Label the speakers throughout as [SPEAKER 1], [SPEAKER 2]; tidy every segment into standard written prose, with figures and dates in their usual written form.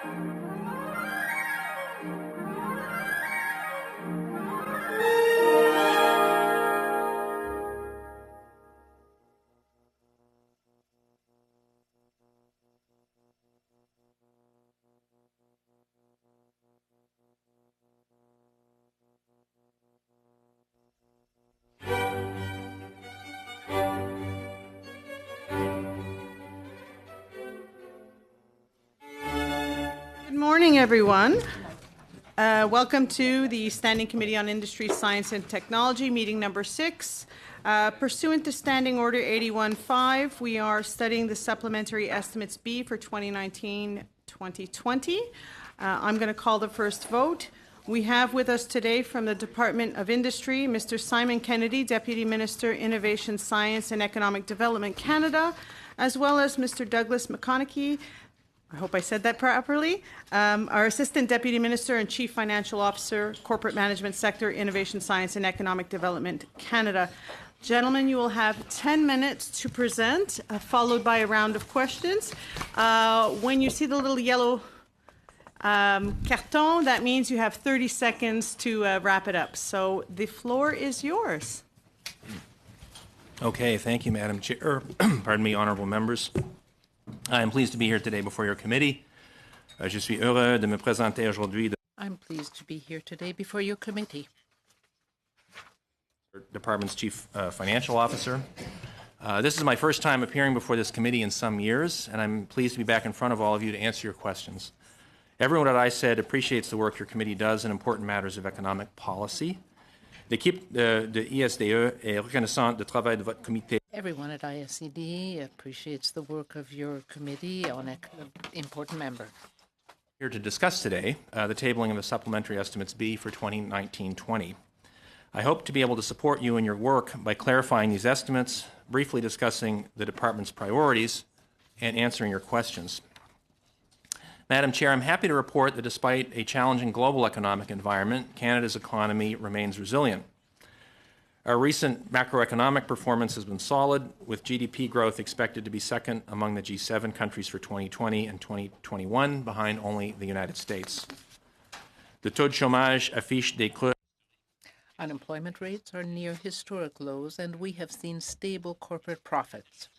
[SPEAKER 1] Good morning, everyone. Welcome to the Standing Committee on Industry, Science and Technology, meeting number 6. Pursuant to Standing Order 81.5, we are studying the Supplementary Estimates B for 2019-2020. I'm going to call the first vote. We have with us today from the Department of Industry, Mr. Simon Kennedy, Deputy Minister, Innovation, Science and Economic Development, Canada, as well as Mr. Douglas McConaughey, I hope I said that properly, our Assistant Deputy Minister and Chief Financial Officer, Corporate Management Sector, Innovation, Science and Economic Development, Canada. Gentlemen, you will have 10 minutes to present, followed by a round of questions. When you see the little yellow carton, that means you have 30 seconds to wrap it up. So the floor is yours.
[SPEAKER 2] Okay, thank you, Madam Chair. Pardon me, honorable members. I am pleased to be here today before your committee. Je suis heureux de me présenter aujourd'hui.
[SPEAKER 3] I'm pleased to be here today before your committee.
[SPEAKER 2] Department's Chief Financial Officer. This is my first time appearing before this committee in some years, and I'm pleased to be back in front of all of you to answer your questions. Everyone at ISED appreciates the work your committee does in important matters of economic policy. L'équipe de ISDE est reconnaissante du travail de votre comité.
[SPEAKER 3] Everyone at ISED appreciates the work of your committee on an important member.
[SPEAKER 2] Here to discuss today the tabling of the Supplementary Estimates B for 2019-20. I hope to be able to support you in your work by clarifying these estimates, briefly discussing the Department's priorities, and answering your questions. Madam Chair, I'm happy to report that despite a challenging global economic environment, Canada's economy remains resilient. Our recent macroeconomic performance has been solid, with GDP growth expected to be second among the G7 countries for 2020 and 2021, behind only the United States. The taux de chômage affiche des creux.
[SPEAKER 3] Unemployment rates are near historic lows, and we have seen stable corporate profits.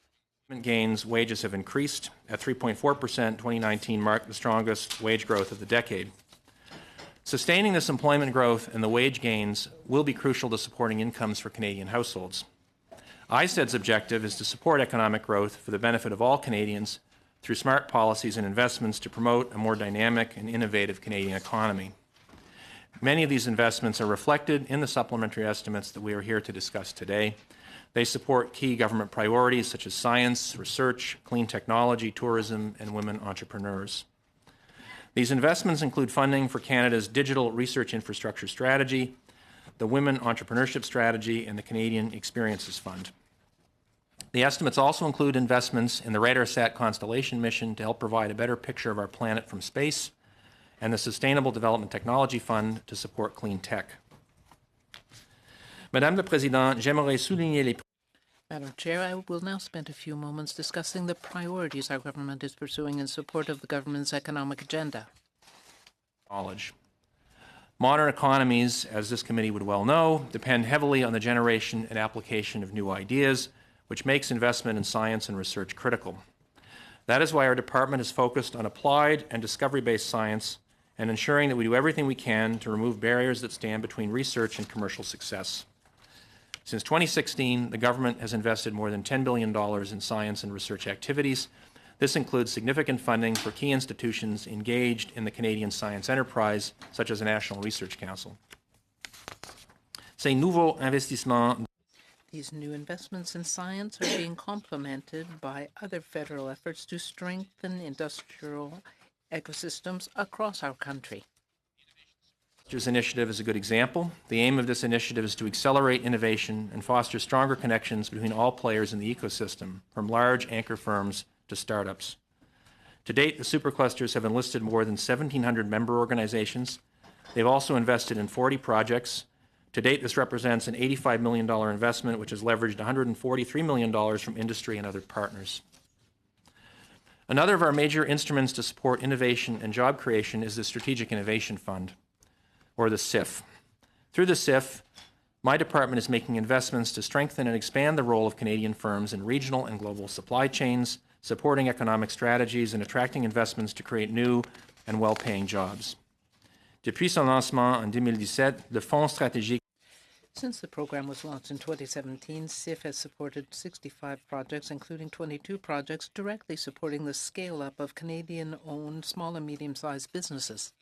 [SPEAKER 2] Gains, wages have increased. At 3.4%, 2019 marked the strongest wage growth of the decade. Sustaining this employment growth and the wage gains will be crucial to supporting incomes for Canadian households. ISED's objective is to support economic growth for the benefit of all Canadians through smart policies and investments to promote a more dynamic and innovative Canadian economy. Many of these investments are reflected in the supplementary estimates that we are here to discuss today. They support key government priorities such as science, research, clean technology, tourism, and women entrepreneurs. These investments include funding for Canada's digital research infrastructure strategy, the Women Entrepreneurship Strategy, and the Canadian Experiences Fund. The estimates also include investments in the RADARSAT Constellation mission to help provide a better picture of our planet from space, and the Sustainable Development Technology Fund to support clean tech. Madame la Présidente, j'aimerais souligner les...
[SPEAKER 3] Madam Chair, I will now spend a few moments discussing the priorities our government is pursuing in support of the government's economic agenda.
[SPEAKER 2] Knowledge. Modern economies, as this committee would well know, depend heavily on the generation and application of new ideas, which makes investment in science and research critical. That is why our department is focused on applied and discovery-based science and ensuring that we do everything we can to remove barriers that stand between research and commercial success. Since 2016, the government has invested more than $10 billion in science and research activities. This includes significant funding for key institutions engaged in the Canadian science enterprise, such as the National Research Council. Ces nouveaux investissements.
[SPEAKER 3] These new investments in science are being complemented by other federal efforts to strengthen industrial ecosystems across our country.
[SPEAKER 2] This initiative is a good example. The aim of this initiative is to accelerate innovation and foster stronger connections between all players in the ecosystem, from large anchor firms to startups. To date, the superclusters have enlisted more than 1,700 member organizations. They've also invested in 40 projects. To date, this represents an $85 million investment, which has leveraged $143 million from industry and other partners. Another of our major instruments to support innovation and job creation is the Strategic Innovation Fund, or the SIF. Through the SIF, my department is making investments to strengthen and expand the role of Canadian firms in regional and global supply chains, supporting economic strategies and attracting investments to create new and well-paying jobs. Depuis son lancement en 2017, le Fonds stratégique.
[SPEAKER 3] Since the program was launched in 2017, SIF has supported 65 projects, including 22 projects directly supporting the scale-up of Canadian-owned small and medium-sized businesses.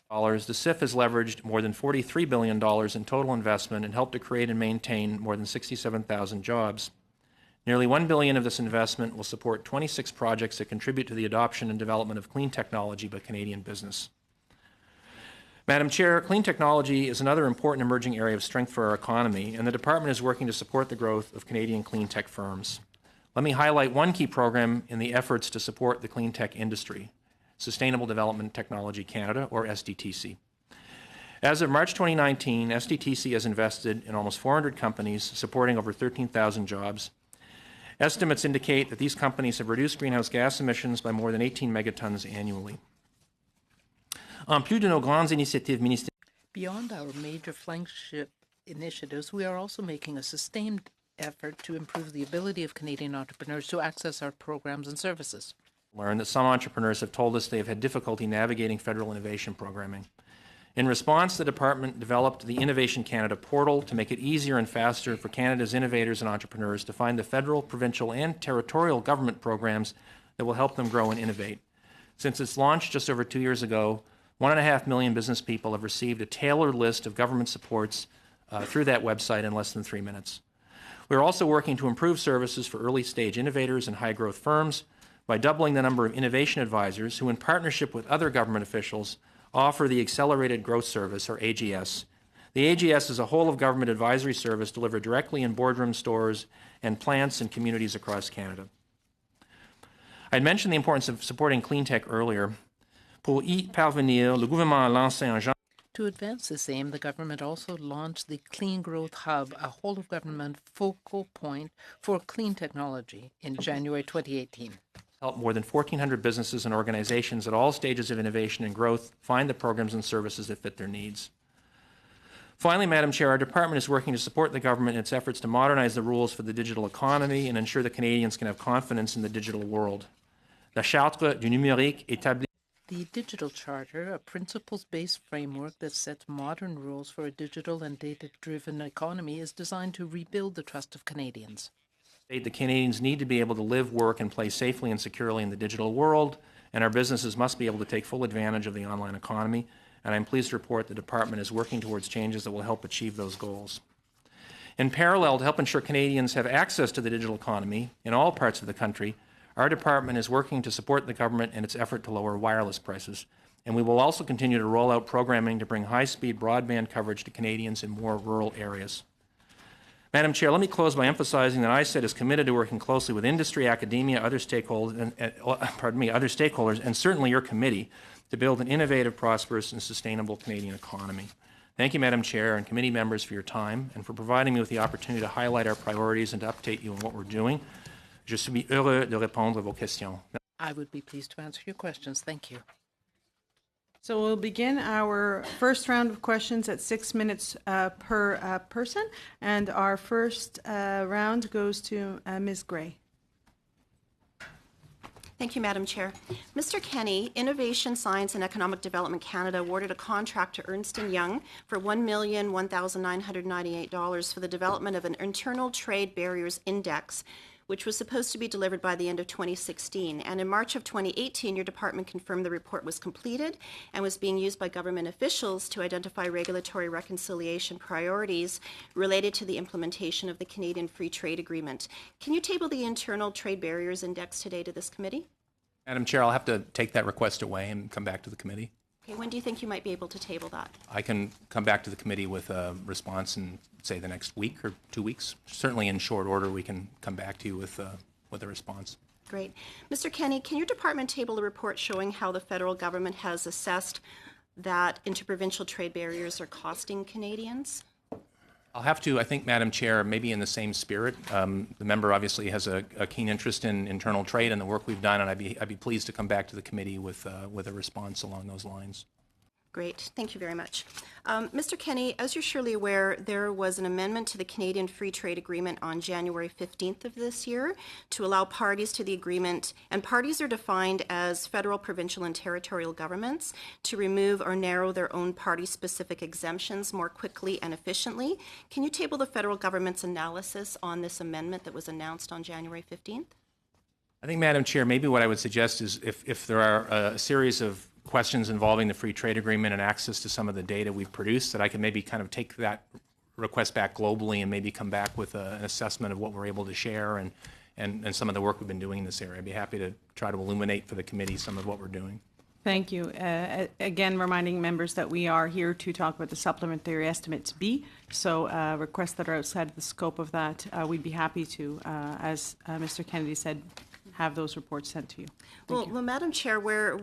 [SPEAKER 2] The SIF has leveraged more than $43 billion in total investment and helped to create and maintain more than 67,000 jobs. Nearly $1 billion of this investment will support 26 projects that contribute to the adoption and development of clean technology by Canadian business. Madam Chair, clean technology is another important emerging area of strength for our economy, and the Department is working to support the growth of Canadian clean tech firms. Let me highlight one key program in the efforts to support the clean tech industry, Sustainable Development Technology Canada, or SDTC. As of March 2019, SDTC has invested in almost 400 companies, supporting over 13,000 jobs. Estimates indicate that these companies have reduced greenhouse gas emissions by more than 18 megatons annually.
[SPEAKER 3] Beyond our major flagship initiatives, we are also making a sustained effort to improve the ability of Canadian entrepreneurs to access our programs and services.
[SPEAKER 2] Learn that some entrepreneurs have told us they have had difficulty navigating federal innovation programming. In response, the Department developed the Innovation Canada portal to make it easier and faster for Canada's innovators and entrepreneurs to find the federal, provincial, and territorial government programs that will help them grow and innovate. Since its launch just over 2 years ago, 1.5 million business people have received a tailored list of government supports through that website in less than 3 minutes. We are also working to improve services for early-stage innovators and high-growth firms by doubling the number of innovation advisors who, in partnership with other government officials, offer the Accelerated Growth Service, or AGS. The AGS is a whole-of-government advisory service delivered directly in boardrooms, stores, and plants and communities across Canada. I had mentioned the importance of supporting clean tech earlier. Pour y parvenir, le gouvernement a lancé en janvier.
[SPEAKER 3] To advance this aim, the government also launched the Clean Growth Hub, a whole-of-government focal point for clean technology, in January 2018.
[SPEAKER 2] Help more than 1,400 businesses and organizations at all stages of innovation and growth find the programs and services that fit their needs. Finally, Madam Chair, our department is working to support the government in its efforts to modernize the rules for the digital economy and ensure that Canadians can have confidence in the digital world. La Charte du numérique établit.
[SPEAKER 3] The Digital Charter, a principles-based framework that sets modern rules for a digital and data-driven economy, is designed to rebuild the trust of Canadians.
[SPEAKER 2] The Canadians need to be able to live, work, and play safely and securely in the digital world, and our businesses must be able to take full advantage of the online economy, and I'm pleased to report the Department is working towards changes that will help achieve those goals. In parallel, to help ensure Canadians have access to the digital economy in all parts of the country, our department is working to support the government in its effort to lower wireless prices, and we will also continue to roll out programming to bring high-speed broadband coverage to Canadians in more rural areas. Madam Chair, let me close by emphasizing that ISET is committed to working closely with industry, academia, other stakeholders, and certainly your committee to build an innovative, prosperous, and sustainable Canadian economy. Thank you, Madam Chair, and committee members for your time and for providing me with the opportunity to highlight our priorities and to update you on what we're doing. Je suis heureux de répondre à vos questions.
[SPEAKER 3] I would be pleased to answer your questions. Thank you.
[SPEAKER 1] So we'll begin our first round of questions at 6 minutes per person, and our first round goes to Ms. Gray.
[SPEAKER 4] Thank you, Madam Chair. Mr. Kenny, Innovation, Science and Economic Development Canada awarded a contract to Ernst & Young for $1,001,998 for the development of an internal trade barriers index, which was supposed to be delivered by the end of 2016. And in March of 2018, your department confirmed the report was completed and was being used by government officials to identify regulatory reconciliation priorities related to the implementation of the Canadian Free Trade Agreement. Can you table the Internal Trade Barriers Index today to this committee?
[SPEAKER 2] Madam Chair, I'll have to take that request away and come back to the committee.
[SPEAKER 4] Okay, when do you think you might be able to table that?
[SPEAKER 2] I can come back to the committee with a response in, say, the next week or 2 weeks. Certainly in short order, we can come back to you with a response.
[SPEAKER 4] Great. Mr. Kenny, can your department table a report showing how the federal government has assessed that interprovincial trade barriers are costing Canadians?
[SPEAKER 2] I'll have to, I think, Madam Chair, maybe in the same spirit. The member obviously has a keen interest in internal trade and the work we've done, and I'd be pleased to come back to the committee with a response along those lines.
[SPEAKER 4] Great. Thank you very much. Mr. Kenny, as you're surely aware, there was an amendment to the Canadian Free Trade Agreement on January 15th of this year to allow parties to the agreement, and parties are defined as federal, provincial, and territorial governments, to remove or narrow their own party-specific exemptions more quickly and efficiently. Can you table the federal government's analysis on this amendment that was announced on January 15th?
[SPEAKER 2] I think, Madam Chair, maybe what I would suggest is if there are a series of questions involving the free trade agreement and access to some of the data we've produced, that I can maybe kind of take that request back globally and maybe come back with an assessment of what we're able to share and some of the work we've been doing in this area. I'd be happy to try to illuminate for the committee some of what we're doing.
[SPEAKER 1] Thank you. Again, reminding members that we are here to talk about the supplementary estimates B. So requests that are outside of the scope of that, we'd be happy to, as Mr. Kennedy said, have those reports sent to you.
[SPEAKER 4] Well, Madam Chair, where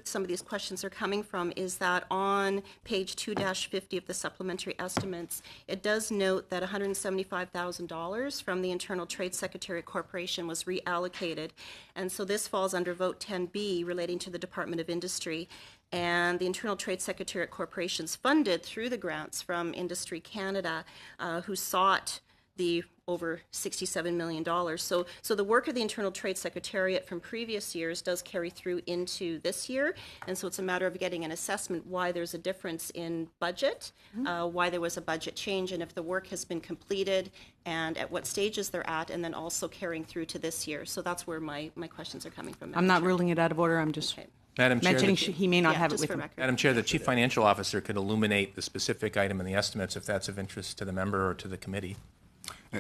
[SPEAKER 4] some of these questions are coming from is that on page 2-50 of the supplementary estimates, it does note that $175,000 from the Internal Trade Secretariat Corporation was reallocated, and so this falls under Vote 10B relating to the Department of Industry. And the Internal Trade Secretariat Corporation's funded through the grants from Industry Canada, who sought the over $67 million. So the work of the Internal Trade Secretariat from previous years does carry through into this year, and so it's a matter of getting an assessment why there's a difference in budget, why there was a budget change, and if the work has been completed, and at what stages they're at, and then also carrying through to this year. So that's where my questions are coming from.
[SPEAKER 1] I'm not ruling it out of order. I'm just
[SPEAKER 2] Madam Chair,
[SPEAKER 1] mentioning he may not have it with him.
[SPEAKER 2] Madam Chair, the Chief Financial Officer could illuminate the specific item in the estimates if that's of interest to the member or to the committee.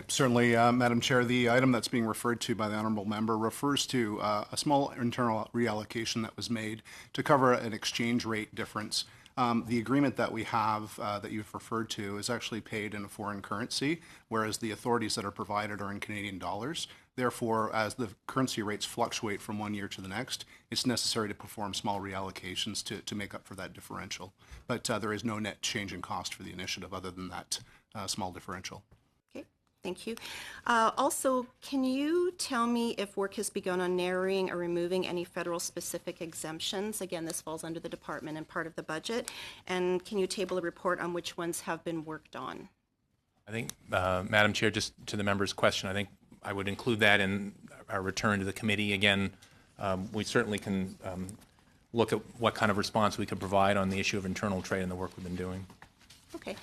[SPEAKER 5] Certainly, Madam Chair, the item that's being referred to by the honourable member refers to a small internal reallocation that was made to cover an exchange rate difference. The agreement that we have that you've referred to is actually paid in a foreign currency, whereas the authorities that are provided are in Canadian dollars. Therefore, as the currency rates fluctuate from one year to the next, it's necessary to perform small reallocations to make up for that differential. But there is no net change in cost for the initiative other than that small differential.
[SPEAKER 4] Thank you. Also, can you tell me if work has begun on narrowing or removing any federal specific exemptions? Again, this falls under the department and part of the budget. And can you table a report on which ones have been worked on?
[SPEAKER 2] I think, Madam Chair, just to the member's question, I think I would include that in our return to the committee. Again, we certainly can look at what kind of response we could provide on the issue of internal trade and the work we've been doing.
[SPEAKER 4] Okay.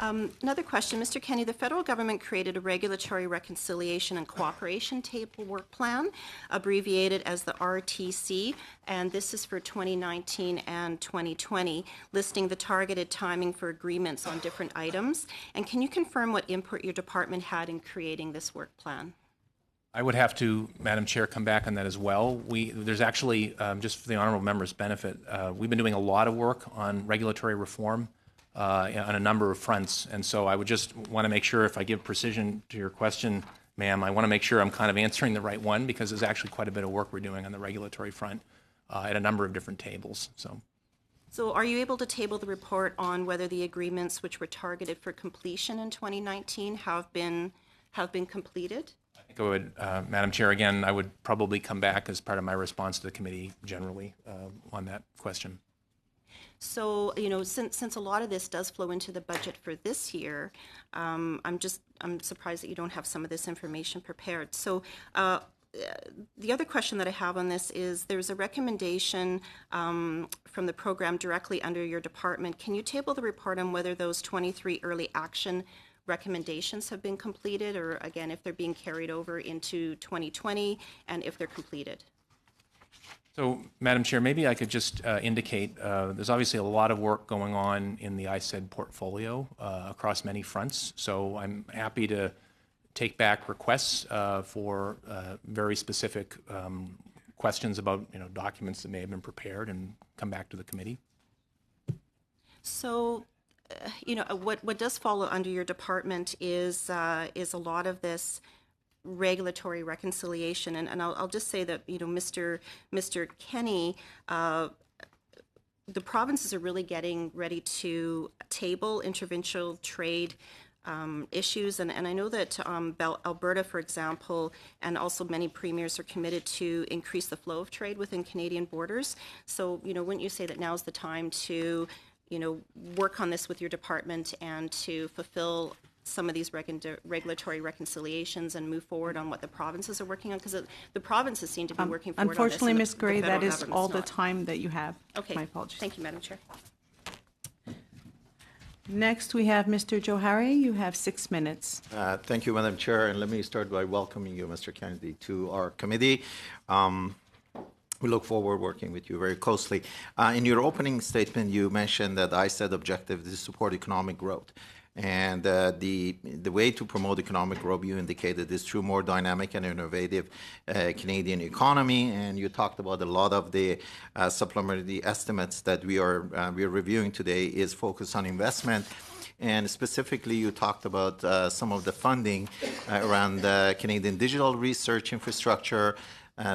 [SPEAKER 4] Another question. Mr. Kenny, the federal government created a regulatory reconciliation and cooperation table work plan, abbreviated as the RTC, and this is for 2019 and 2020, listing the targeted timing for agreements on different items. And can you confirm what input your department had in creating this work plan?
[SPEAKER 2] I would have to, Madam Chair, come back on that as well. There's actually, just for the honourable member's benefit, we've been doing a lot of work on regulatory reform on a number of fronts, and so I would just want to make sure, if I give precision to your question, ma'am, I want to make sure I'm kind of answering the right one, because there's actually quite a bit of work we're doing on the regulatory front at a number of different tables. So
[SPEAKER 4] are you able to table the report on whether the agreements which were targeted for completion in 2019 have been completed?
[SPEAKER 2] I think I would, Madam Chair, again, I would probably come back as part of my response to the committee generally on that question.
[SPEAKER 4] So, since a lot of this does flow into the budget for this year, I'm surprised that you don't have some of this information prepared. So, the other question that I have on this is there's a recommendation from the program directly under your department. Can you table the report on whether those 23 early action recommendations have been completed, or again, if they're being carried over into 2020 and if they're completed?
[SPEAKER 2] So, Madam Chair, maybe I could just indicate there's obviously a lot of work going on in the ISED portfolio across many fronts. So I'm happy to take back requests for very specific questions about documents that may have been prepared and come back to the committee.
[SPEAKER 4] So, what does follow under your department is a lot of this regulatory reconciliation, and I'll just say that Mr. Kenny, the provinces are really getting ready to table interprovincial trade issues. And I know that Alberta, for example, and also many premiers are committed to increase the flow of trade within Canadian borders. So, wouldn't you say that now's the time to, work on this with your department and to fulfill some of these regulatory reconciliations and move forward on what the provinces are working on? Because the provinces seem to be working forward
[SPEAKER 1] Unfortunately,
[SPEAKER 4] on this.
[SPEAKER 1] Ms. Gray, that is all the
[SPEAKER 4] not.
[SPEAKER 1] time that you have.
[SPEAKER 4] Okay.
[SPEAKER 1] My apologies.
[SPEAKER 4] Thank you, Madam Chair.
[SPEAKER 1] Next, we have Mr. Johari. You have 6 minutes.
[SPEAKER 6] Thank you, Madam Chair, and let me start by welcoming you, Mr. Kennedy, to our committee. We look forward working with you very closely. In your opening statement, you mentioned that ISED objective is to support economic growth. And the way to promote economic growth, you indicated, is through more dynamic and innovative Canadian economy. And you talked about a lot of the supplementary estimates that we are reviewing today is focused on investment. And specifically, you talked about some of the funding around Canadian digital research infrastructure,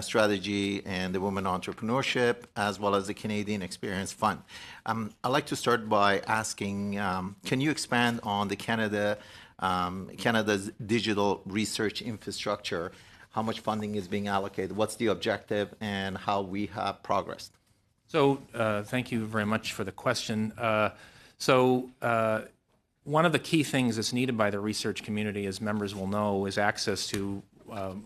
[SPEAKER 6] strategy, and the women entrepreneurship, as well as the Canadian Experience Fund. I'd like to start by asking, can you expand on the Canada's digital research infrastructure? How much funding is being allocated? What's the objective, and how we have progressed?
[SPEAKER 2] So thank you very much for the question. One of the key things that's needed by the research community, as members will know, is access to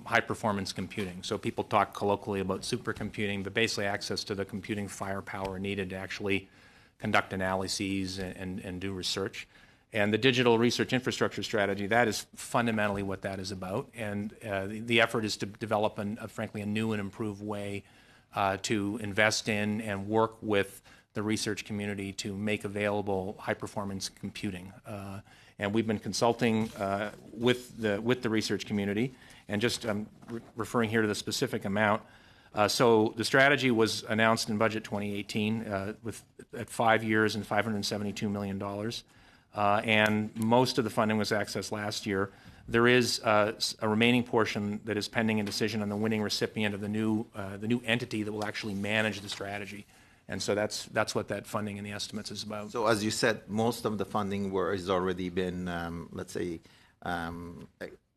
[SPEAKER 2] high-performance computing. So people talk colloquially about supercomputing, but basically access to the computing firepower needed to actually conduct analyses and do research. And the digital research infrastructure strategy, that is fundamentally what that is about. And the effort is to develop, frankly, a new and improved way to invest in and work with the research community to make available high-performance computing. And we've been consulting with the research community, and just referring here to the specific amount. So the strategy was announced in Budget 2018 at 5 years and $572 million. And most of the funding was accessed last year. There is a remaining portion that is pending a decision on the winning recipient of the new entity that will actually manage the strategy. And so that's what that funding and the estimates is about.
[SPEAKER 6] So as you said, most of the funding has already been, let's say,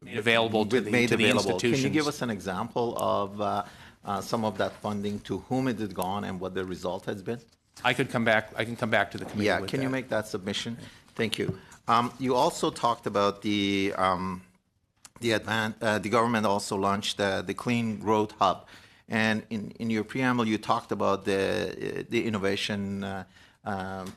[SPEAKER 2] made available to the institutions.
[SPEAKER 6] Can you give us an example of some of that funding, to whom it has gone, and what the result has been?
[SPEAKER 2] I can come back to the committee with
[SPEAKER 6] can
[SPEAKER 2] that.
[SPEAKER 6] You make that submission? Thank you. You also talked about the government also launched the Clean Growth Hub. And in your preamble, you talked about the innovation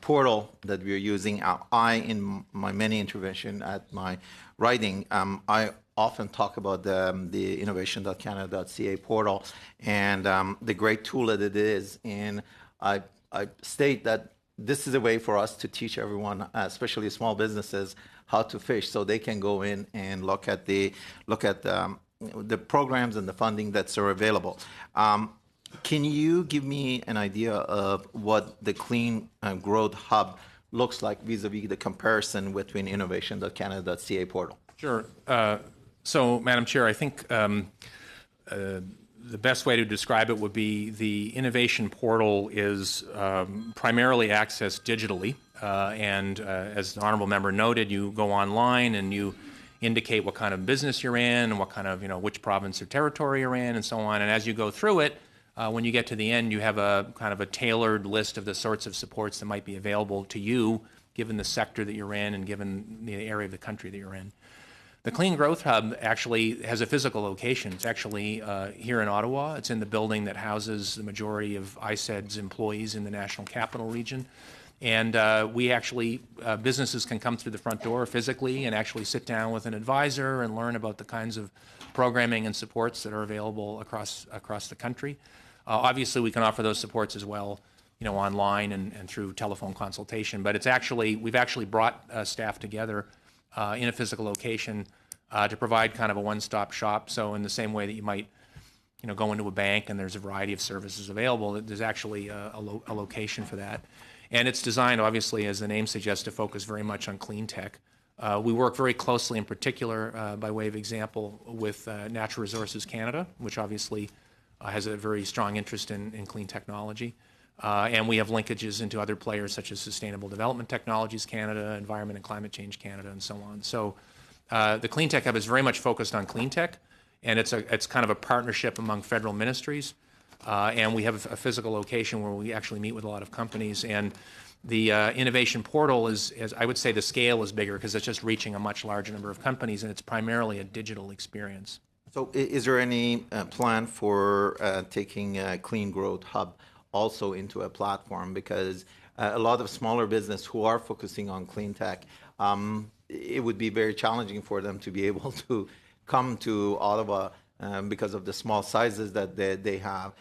[SPEAKER 6] portal that we're using. In my many intervention at my writing, I often talk about the innovation.canada.ca portal and the great tool that it is. And I state that this is a way for us to teach everyone, especially small businesses, how to fish, so they can go in and look at the programs and the funding that's available. Can you give me an idea of what the Clean Growth Hub looks like vis-a-vis the comparison between innovation.canada.ca portal?
[SPEAKER 2] Sure. So, Madam Chair, I think the best way to describe it would be the innovation portal is primarily accessed digitally. And as the Honourable Member noted, you go online and you indicate what kind of business you're in and what kind of, which province or territory you're in and so on. And as you go through it, when you get to the end, you have a kind of a tailored list of the sorts of supports that might be available to you, given the sector that you're in and given the area of the country that you're in. The Clean Growth Hub actually has a physical location. It's actually here in Ottawa. It's in the building that houses the majority of ISED's employees in the National Capital Region. And we actually, businesses can come through the front door physically and actually sit down with an advisor and learn about the kinds of programming and supports that are available across the country. Obviously, we can offer those supports as well, online and through telephone consultation. But we've actually brought staff together in a physical location to provide kind of a one-stop shop. So in the same way that you might, go into a bank and there's a variety of services available, there's actually a location for that. And it's designed, obviously, as the name suggests, to focus very much on clean tech. We work very closely, in particular, by way of example, with Natural Resources Canada, which obviously has a very strong interest in clean technology. And we have linkages into other players such as Sustainable Development Technologies Canada, Environment and Climate Change Canada, and so on. So the Clean Tech Hub is very much focused on clean tech, and it's kind of a partnership among federal ministries. And we have a physical location where we actually meet with a lot of companies. And the innovation portal is, I would say, the scale is bigger because it's just reaching a much larger number of companies, and it's primarily a digital experience.
[SPEAKER 6] So is there any plan for taking Clean Growth Hub also into a platform? Because a lot of smaller business who are focusing on clean tech, it would be very challenging for them to be able to come to Ottawa because of the small sizes that they have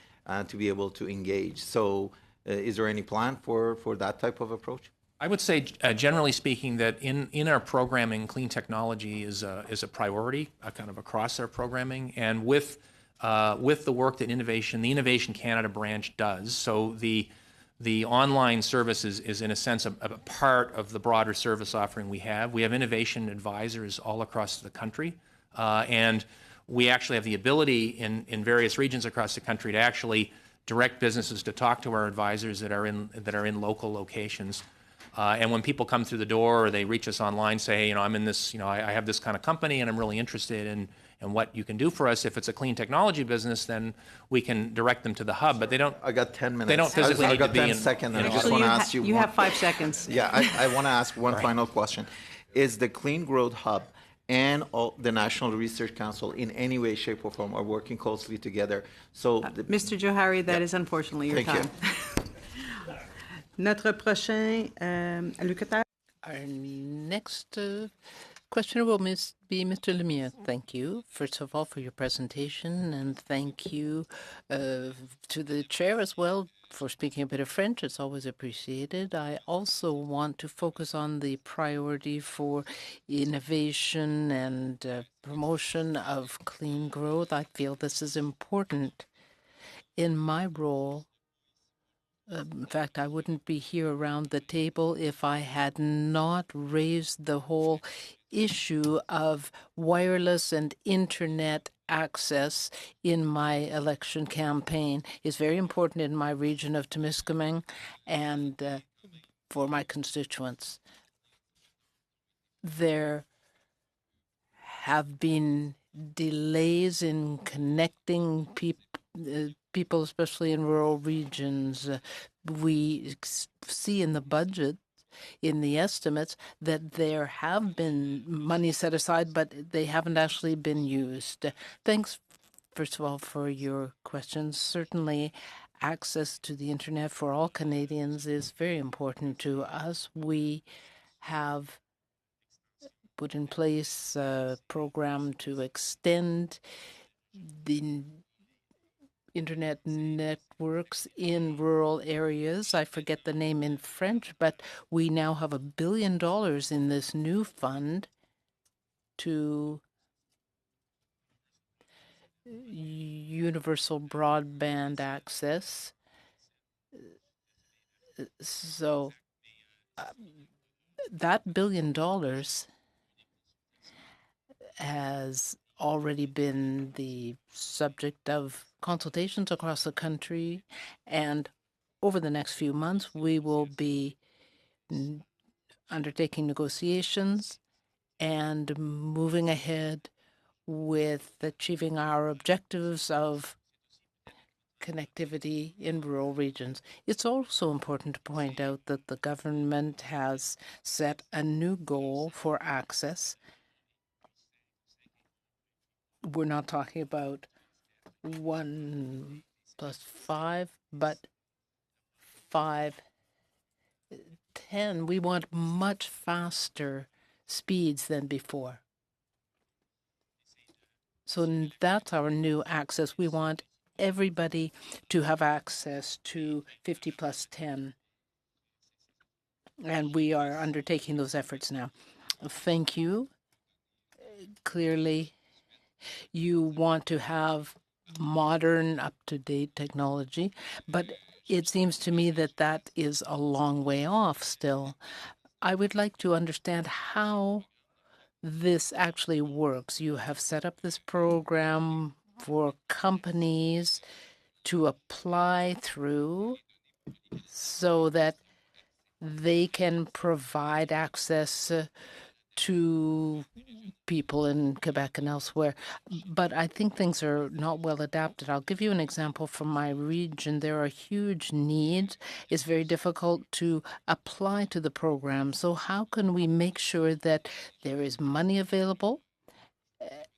[SPEAKER 6] to be able to engage. So is there any plan for that type of approach?
[SPEAKER 2] I would say, generally speaking, that in our programming, clean technology is a priority, kind of across our programming, and with the work that the Innovation Canada branch does. So the online service is in a sense a part of the broader service offering we have. We have innovation advisors all across the country, and we actually have the ability in various regions across the country to actually direct businesses to talk to our advisors that are in local locations. And when people come through the door or they reach us online, say, hey, I'm in this, I have this kind of company and I'm really interested in what you can do for us. If it's a clean technology business, then we can direct them to the hub. But they don't.
[SPEAKER 6] I got 10 minutes.
[SPEAKER 2] They don't physically need to be in.
[SPEAKER 6] I got 10 seconds, and I just
[SPEAKER 1] So
[SPEAKER 6] want to ask you.
[SPEAKER 1] You have 5 seconds.
[SPEAKER 6] Yeah, I want to ask one final question. Is the Clean Growth Hub and the National Research Council in any way, shape, or form are working closely together? So,
[SPEAKER 1] Mr. Johari, that is unfortunately your
[SPEAKER 6] Thank
[SPEAKER 1] time. Notre prochain allocataire.
[SPEAKER 3] Our next questioner will be Mr. Lemire. Thank you, first of all, for your presentation, and thank you to the chair as well for speaking a bit of French. It's always appreciated. I also want to focus on the priority for innovation and promotion of clean growth. I feel this is important. In my role, in fact, I wouldn't be here around the table if I had not raised the whole issue of wireless and internet access in my election campaign. It's very important in my region of Temiskaming and for my constituents. There have been delays in connecting people, especially in rural regions. We see in the budget, in the estimates, that there have been money set aside, but they haven't actually been used. Thanks, first of all, for your questions. Certainly, access to the internet for all Canadians is very important to us. We have put in place a program to extend the internet networks in rural areas. I forget the name in French, but we now have $1 billion in this new fund to universal broadband access. So that $1 billion has already been the subject of consultations across the country, and over the next few months we will be undertaking negotiations and moving ahead with achieving our objectives of connectivity in rural regions. It's also important to point out that the government has set a new goal for access. We're not talking about 1 + 5, but 5, 10. We want much faster speeds than before. So that's our new access. We want everybody to have access to 50 + 10. And we are undertaking those efforts now. Thank you. Clearly, you want to have modern, up-to-date technology, but it seems to me that that is a long way off still. I would like to understand how this actually works. You have set up this program for companies to apply through. so that they can provide access to people in Quebec and elsewhere. But I think things are not well adapted. I'll give you an example from my region. There are huge needs. It's very difficult to apply to the program. So how can we make sure that there is money available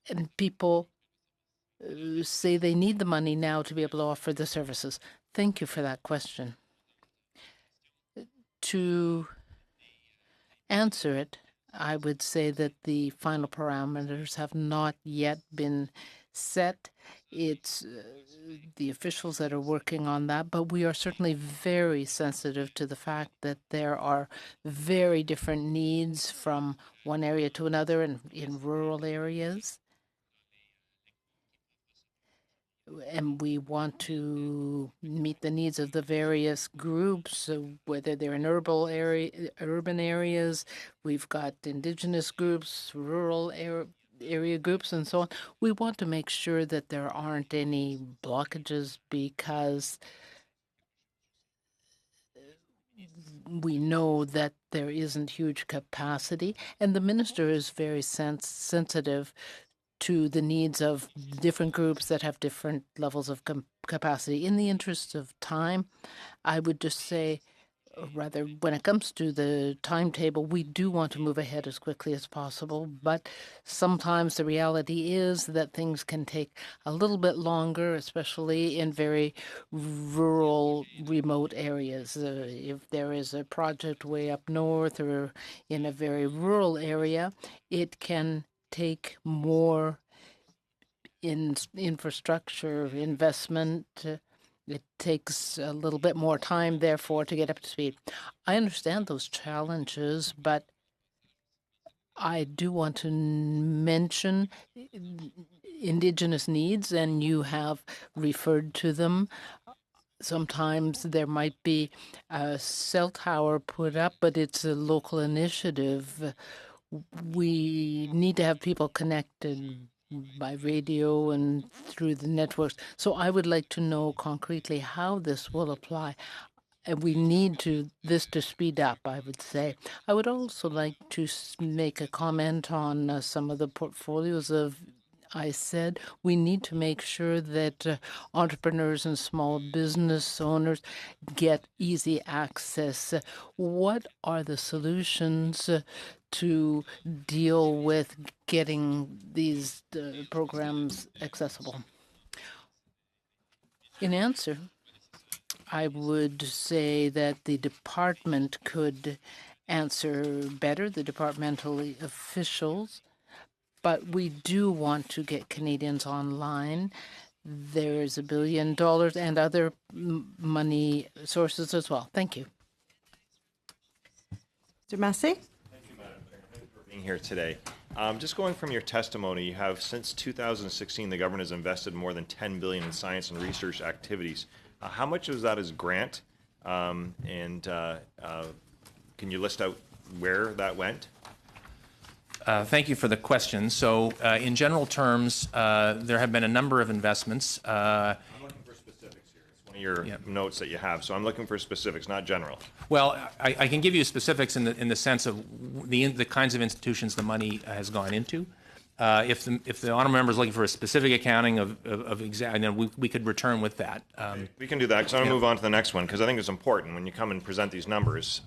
[SPEAKER 3] and people say they need the money now to be able to offer the services? Thank you for that question. To answer it, I would say that the final parameters have not yet been set. It's the officials that are working on that, but we are certainly very sensitive to the fact that there are very different needs from one area to another in rural areas. And we want to meet the needs of the various groups, whether they're in urban areas, we've got Indigenous groups, rural area groups, and so on. We want to make sure that there aren't any blockages because we know that there isn't huge capacity, and the minister is very sensitive to the needs of different groups that have different levels of capacity. In the interest of time, I would just say, rather, when it comes to the timetable, we do want to move ahead as quickly as possible, but sometimes the reality is that things can take a little bit longer, especially in very rural, remote areas. If there is a project way up north or in a very rural area, it can take more in infrastructure investment. It takes a little bit more time, therefore, to get up to speed. I understand those challenges, but I do want to mention Indigenous needs, and you have referred to them. Sometimes there might be a cell tower put up, but it's a local initiative. We need to have people connected by radio and through the networks. So I would like to know concretely how this will apply. And we need this to speed up, I would say. I would also like to make a comment on some of the portfolios of I said we need to make sure that entrepreneurs and small business owners get easy access. What are the solutions to deal with getting these programs accessible? In answer, I would say that the department could answer better, the departmental officials, but we do want to get Canadians online. There's $1 billion and other money sources as well. Thank you.
[SPEAKER 1] Mr. Massé?
[SPEAKER 7] Being here today. Just going from your testimony, you have since 2016 the government has invested more than $10 billion in science and research activities. How much of that is grant? Can you list out where that went?
[SPEAKER 2] Thank you for the question. So, in general terms, there have been a number of investments.
[SPEAKER 7] I'm looking for specifics here. It's one of your notes that you have. So I'm looking for specifics, not general.
[SPEAKER 2] Well, I can give you specifics in the sense of the kinds of institutions the money has gone into. If the honourable member is looking for a specific accounting of exact, and then we could return with that.
[SPEAKER 7] We can do that. So I'm going to move on to the next one because I think it's important when you come and present these numbers.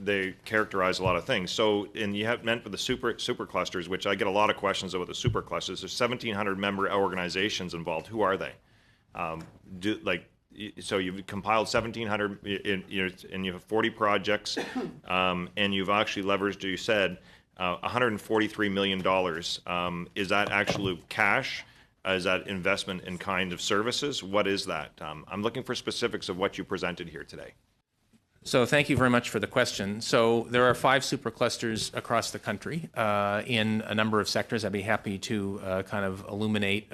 [SPEAKER 7] They characterize a lot of things. So, and you have meant for the super clusters, which I get a lot of questions about the super clusters. There's 1,700 member organizations involved. Who are they? So you've compiled 1,700, and you have 40 projects, and you've actually leveraged, you said, $143 million. Is that actual cash? Is that investment in kind of services? What is that? I'm looking for specifics of what you presented here today.
[SPEAKER 2] So thank you very much for the question. So there are 5 superclusters across the country in a number of sectors. I'd be happy to kind of illuminate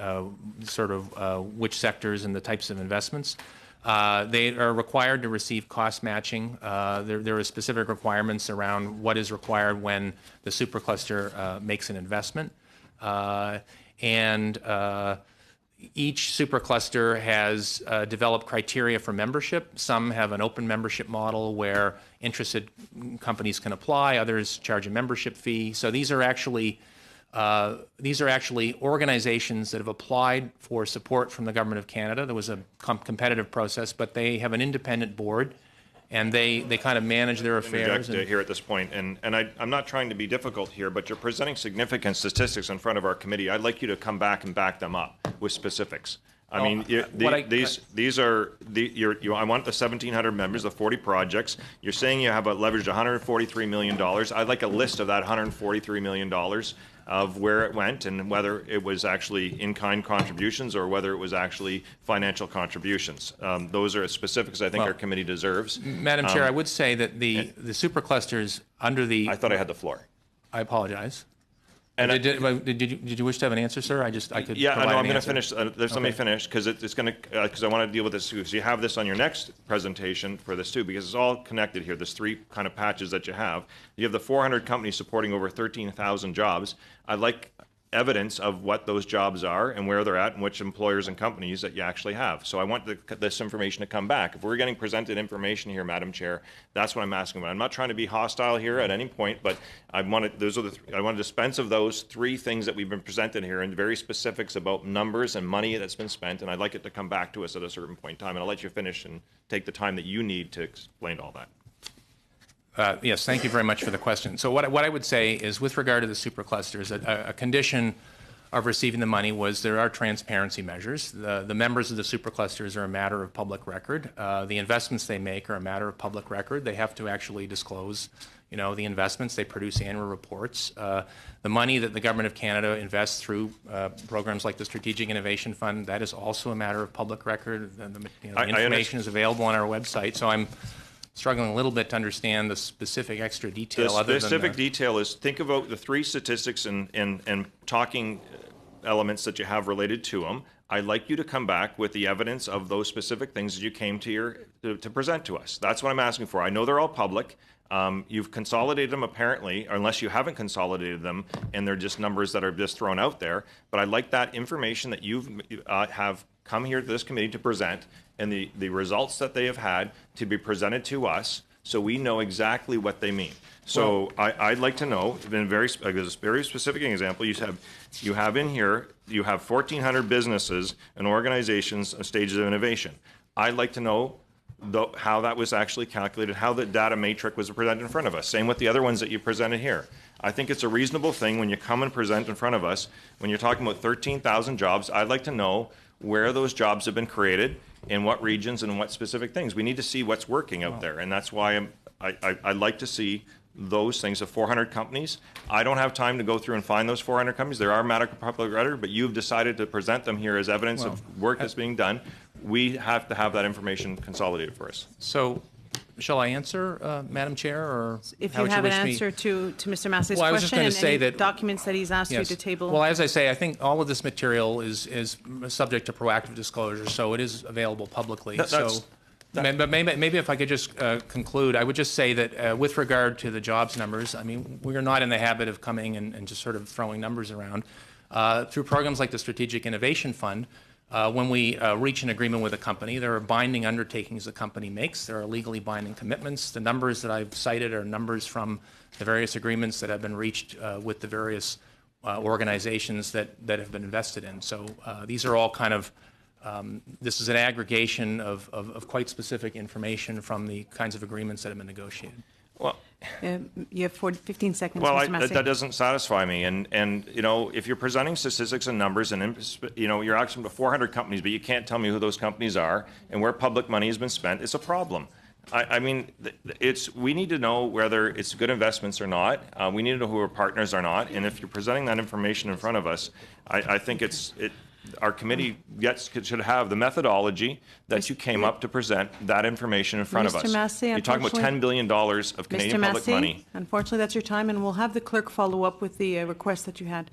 [SPEAKER 2] which sectors and the types of investments. They are required to receive cost matching. There are specific requirements around what is required when the supercluster makes an investment. each supercluster has developed criteria for membership. Some have an open membership model where interested companies can apply. Others charge a membership fee. So these are actually organizations that have applied for support from the Government of Canada. There was a competitive process, but they have an independent board, and they kind of manage their affairs.
[SPEAKER 7] Interject here at this point, and I'm not trying to be difficult here, but you're presenting significant statistics in front of our committee. I'd like you to come back and back them up with specifics. I mean, these are I want the 1,700 members, the 40 projects. You're saying you have leveraged $143 million. I'd like a list of that $143 million of where it went and whether it was actually in-kind contributions or whether it was actually financial contributions. Those are specifics I think our committee deserves.
[SPEAKER 2] Madam Chair, I would say that the superclusters under the...
[SPEAKER 7] I thought I had the floor.
[SPEAKER 2] I apologize.
[SPEAKER 7] And
[SPEAKER 2] did you wish to have an answer, sir? I could.
[SPEAKER 7] Yeah,
[SPEAKER 2] provide
[SPEAKER 7] no, I'm
[SPEAKER 2] an
[SPEAKER 7] going to
[SPEAKER 2] answer.
[SPEAKER 7] finish. Let me finish because it's going to because I want to deal with this. So you have this on your next presentation for this too, because it's all connected here. There's three kind of patches that you have. You have the 400 companies supporting over 13,000 jobs. I'd like evidence of what those jobs are and where they're at and which employers and companies that you actually have. So I want this information to come back. If we're getting presented information here, Madam Chair, that's what I'm asking about. I'm not trying to be hostile here at any point, but I want to dispense of those three things that we've been presented here and very specifics about numbers and money that's been spent, and I'd like it to come back to us at a certain point in time, and I'll let you finish and take the time that you need to explain all that.
[SPEAKER 2] Yes, thank you very much for the question. So what I would say is, with regard to the superclusters, a condition of receiving the money was there are transparency measures. The members of the superclusters are a matter of public record. The investments they make are a matter of public record. They have to actually disclose, the investments. They produce annual reports. The money that the Government of Canada invests through programs like the Strategic Innovation Fund, that is also a matter of public record. The information is available on our website. So I'm struggling a little bit to understand the specific extra detail.
[SPEAKER 7] The specific detail is, think about the three statistics and talking elements that you have related to them. I'd like you to come back with the evidence of those specific things that you came to present to us. That's what I'm asking for. I know they're all public. You've consolidated them apparently, unless you haven't consolidated them and they're just numbers that are just thrown out there. But I'd like that information that you have come here to this committee to present and the results that they have had to be presented to us so we know exactly what they mean. So I'd like to know, in a very specific example, you have in here, you have 1,400 businesses and organizations and stages of innovation. I'd like to know how that was actually calculated, how the data matrix was presented in front of us. Same with the other ones that you presented here. I think it's a reasonable thing when you come and present in front of us, when you're talking about 13,000 jobs, I'd like to know where those jobs have been created, in what regions and what specific things. We need to see what's working out there, and that's why I'd like to see those things of 400 companies. I don't have time to go through and find those 400 companies. There are matter of public record, but you've decided to present them here as evidence of work that's being done. We have to have that information consolidated for us.
[SPEAKER 2] So, shall I answer, Madam Chair, or
[SPEAKER 1] if you have an answer to Mr. Massey's
[SPEAKER 2] Well, I was just
[SPEAKER 1] question
[SPEAKER 2] going to say
[SPEAKER 1] and
[SPEAKER 2] that
[SPEAKER 1] documents that he's asked you to table?
[SPEAKER 2] Well, as I say, I think all of this material is subject to proactive disclosure, so it is available publicly. But maybe if I could just conclude, I would just say that with regard to the jobs numbers, I mean, we are not in the habit of coming and just sort of throwing numbers around. Through programs like the Strategic Innovation Fund, when we reach an agreement with a company, there are binding undertakings the company makes. There are legally binding commitments. The numbers that I've cited are numbers from the various agreements that have been reached with the various organizations that have been invested in. So these are all kind of, this is an aggregation of quite specific information from the kinds of agreements that have been negotiated.
[SPEAKER 7] Well,
[SPEAKER 1] you have 15 seconds,
[SPEAKER 7] well,
[SPEAKER 1] Mr. Massey.
[SPEAKER 7] that doesn't satisfy me. And if you're presenting statistics and numbers, and you're asking to 400 companies, but you can't tell me who those companies are and where public money has been spent, it's a problem. I mean, we need to know whether it's good investments or not. We need to know who our partners are not. And if you're presenting that information in front of us, I think our committee should have the methodology that you came up to present that information in front of us.
[SPEAKER 1] Mr. Massey,
[SPEAKER 7] you're talking about $10 billion of Canadian public money.
[SPEAKER 1] Unfortunately, that's your time, and we'll have the clerk follow up with the request that you had.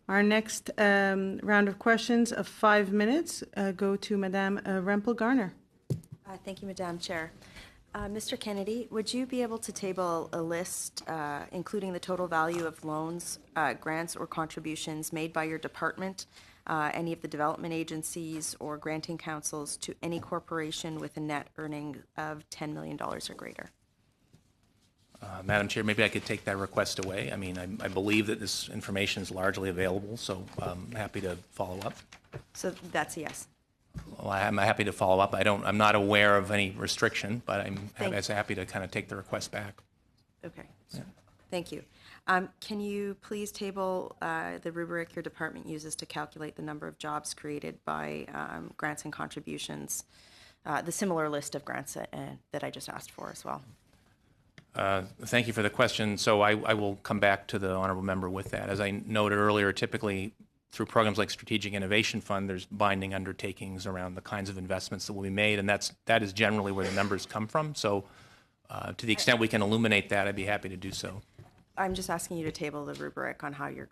[SPEAKER 1] Our next round of questions of 5 minutes go to Madame Rempel-Garner.
[SPEAKER 8] Thank you, Madam Chair. Mr. Kennedy, would you be able to table a list including the total value of loans, grants, or contributions made by your department any of the development agencies or granting councils to any corporation with a net earning of $10 million or greater.
[SPEAKER 2] Madam Chair, maybe I could take that request away. I mean, I believe that this information is largely available, so I'm happy to follow up.
[SPEAKER 8] So that's a yes.
[SPEAKER 2] Well, I'm happy to follow up. I'm not aware of any restriction, but I'm happy to kind of take the request back.
[SPEAKER 8] Okay. Yeah. Thank you. Can you please table the rubric your department uses to calculate the number of jobs created by grants and contributions, the similar list of grants that I just asked for as well?
[SPEAKER 2] Thank you for the question. So I will come back to the honourable member with that. As I noted earlier, typically through programs like Strategic Innovation Fund, there's binding undertakings around the kinds of investments that will be made, and that is generally where the numbers come from. So to the extent we can illuminate that, I'd be happy to do so.
[SPEAKER 8] I'm just asking you to table the rubric on how you're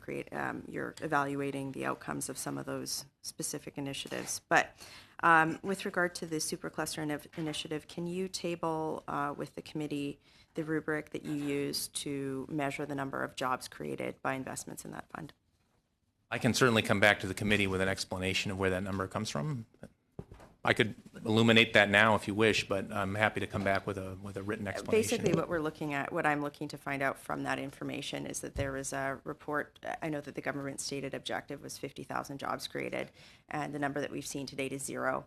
[SPEAKER 8] evaluating the outcomes of some of those specific initiatives. But with regard to the Supercluster initiative, can you table with the committee the rubric that you use to measure the number of jobs created by investments in that fund?
[SPEAKER 2] I can certainly come back to the committee with an explanation of where that number comes from. I could illuminate that now if you wish, but I'm happy to come back with a written explanation.
[SPEAKER 8] Basically, what I'm looking to find out from that information is that there is a report. I know that the government stated objective was 50,000 jobs created, and the number that we've seen to date is 0.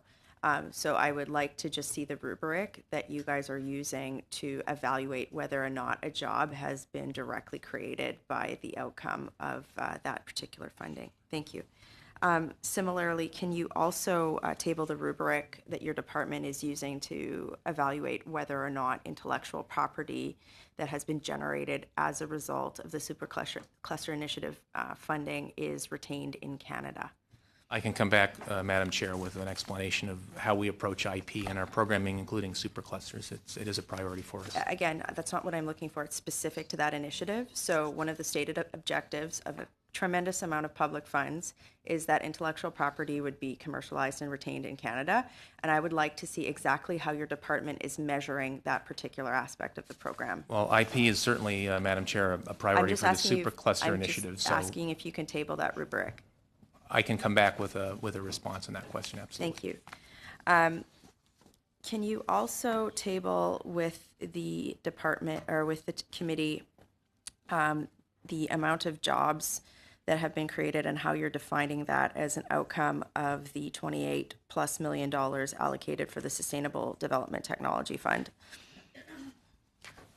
[SPEAKER 8] So I would like to just see the rubric that you guys are using to evaluate whether or not a job has been directly created by the outcome of that particular funding. Thank you. Similarly, can you also table the rubric that your department is using to evaluate whether or not intellectual property that has been generated as a result of the Supercluster Initiative funding is retained in Canada?
[SPEAKER 2] I can come back, Madam Chair, with an explanation of how we approach IP and our programming, including superclusters. It is a priority for us.
[SPEAKER 8] Again, that's not what I'm looking for. It's specific to that initiative. So one of the stated objectives of a tremendous amount of public funds is that intellectual property would be commercialized and retained in Canada. And I would like to see exactly how your department is measuring that particular aspect of the program.
[SPEAKER 2] Well, IP is certainly, Madam Chair, a priority for the supercluster initiative.
[SPEAKER 8] I'm just asking if you can table that rubric.
[SPEAKER 2] I can come back with a response on that question, absolutely.
[SPEAKER 8] Thank you. Can you also table with the department or with the committee the amount of jobs that have been created and how you're defining that as an outcome of the $28+ million allocated for the Sustainable Development Technology Fund?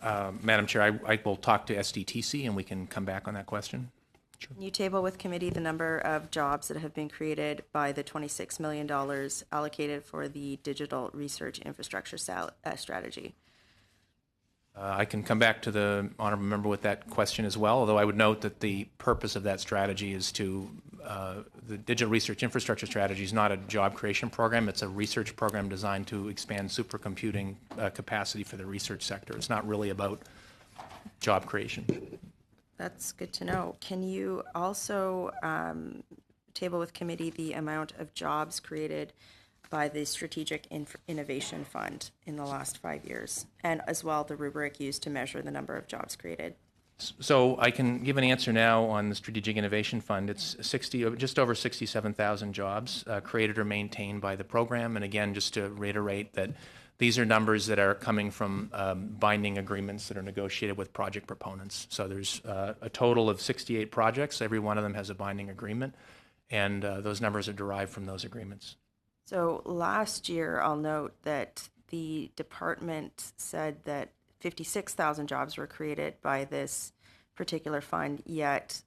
[SPEAKER 2] Madam Chair, I will talk to SDTC and we can come back on that question.
[SPEAKER 8] Can you table with committee the number of jobs that have been created by the $26 million allocated for the digital research infrastructure strategy?
[SPEAKER 2] I can come back to the honourable member with that question as well, although I would note that the purpose of that strategy is to, the digital research infrastructure strategy is not a job creation program, it's a research program designed to expand supercomputing capacity for the research sector. It's not really about job creation.
[SPEAKER 8] That's good to know. Can you also table with committee the amount of jobs created by the Strategic Innovation Fund in the last 5 years, and as well the rubric used to measure the number of jobs created?
[SPEAKER 2] So I can give an answer now on the Strategic Innovation Fund. It's just over 67,000 jobs created or maintained by the program. And again, just to reiterate that these are numbers that are coming from binding agreements that are negotiated with project proponents. So there's a total of 68 projects. Every one of them has a binding agreement, and those numbers are derived from those agreements.
[SPEAKER 8] So last year, I'll note that the department said that 56,000 jobs were created by this particular fund, yet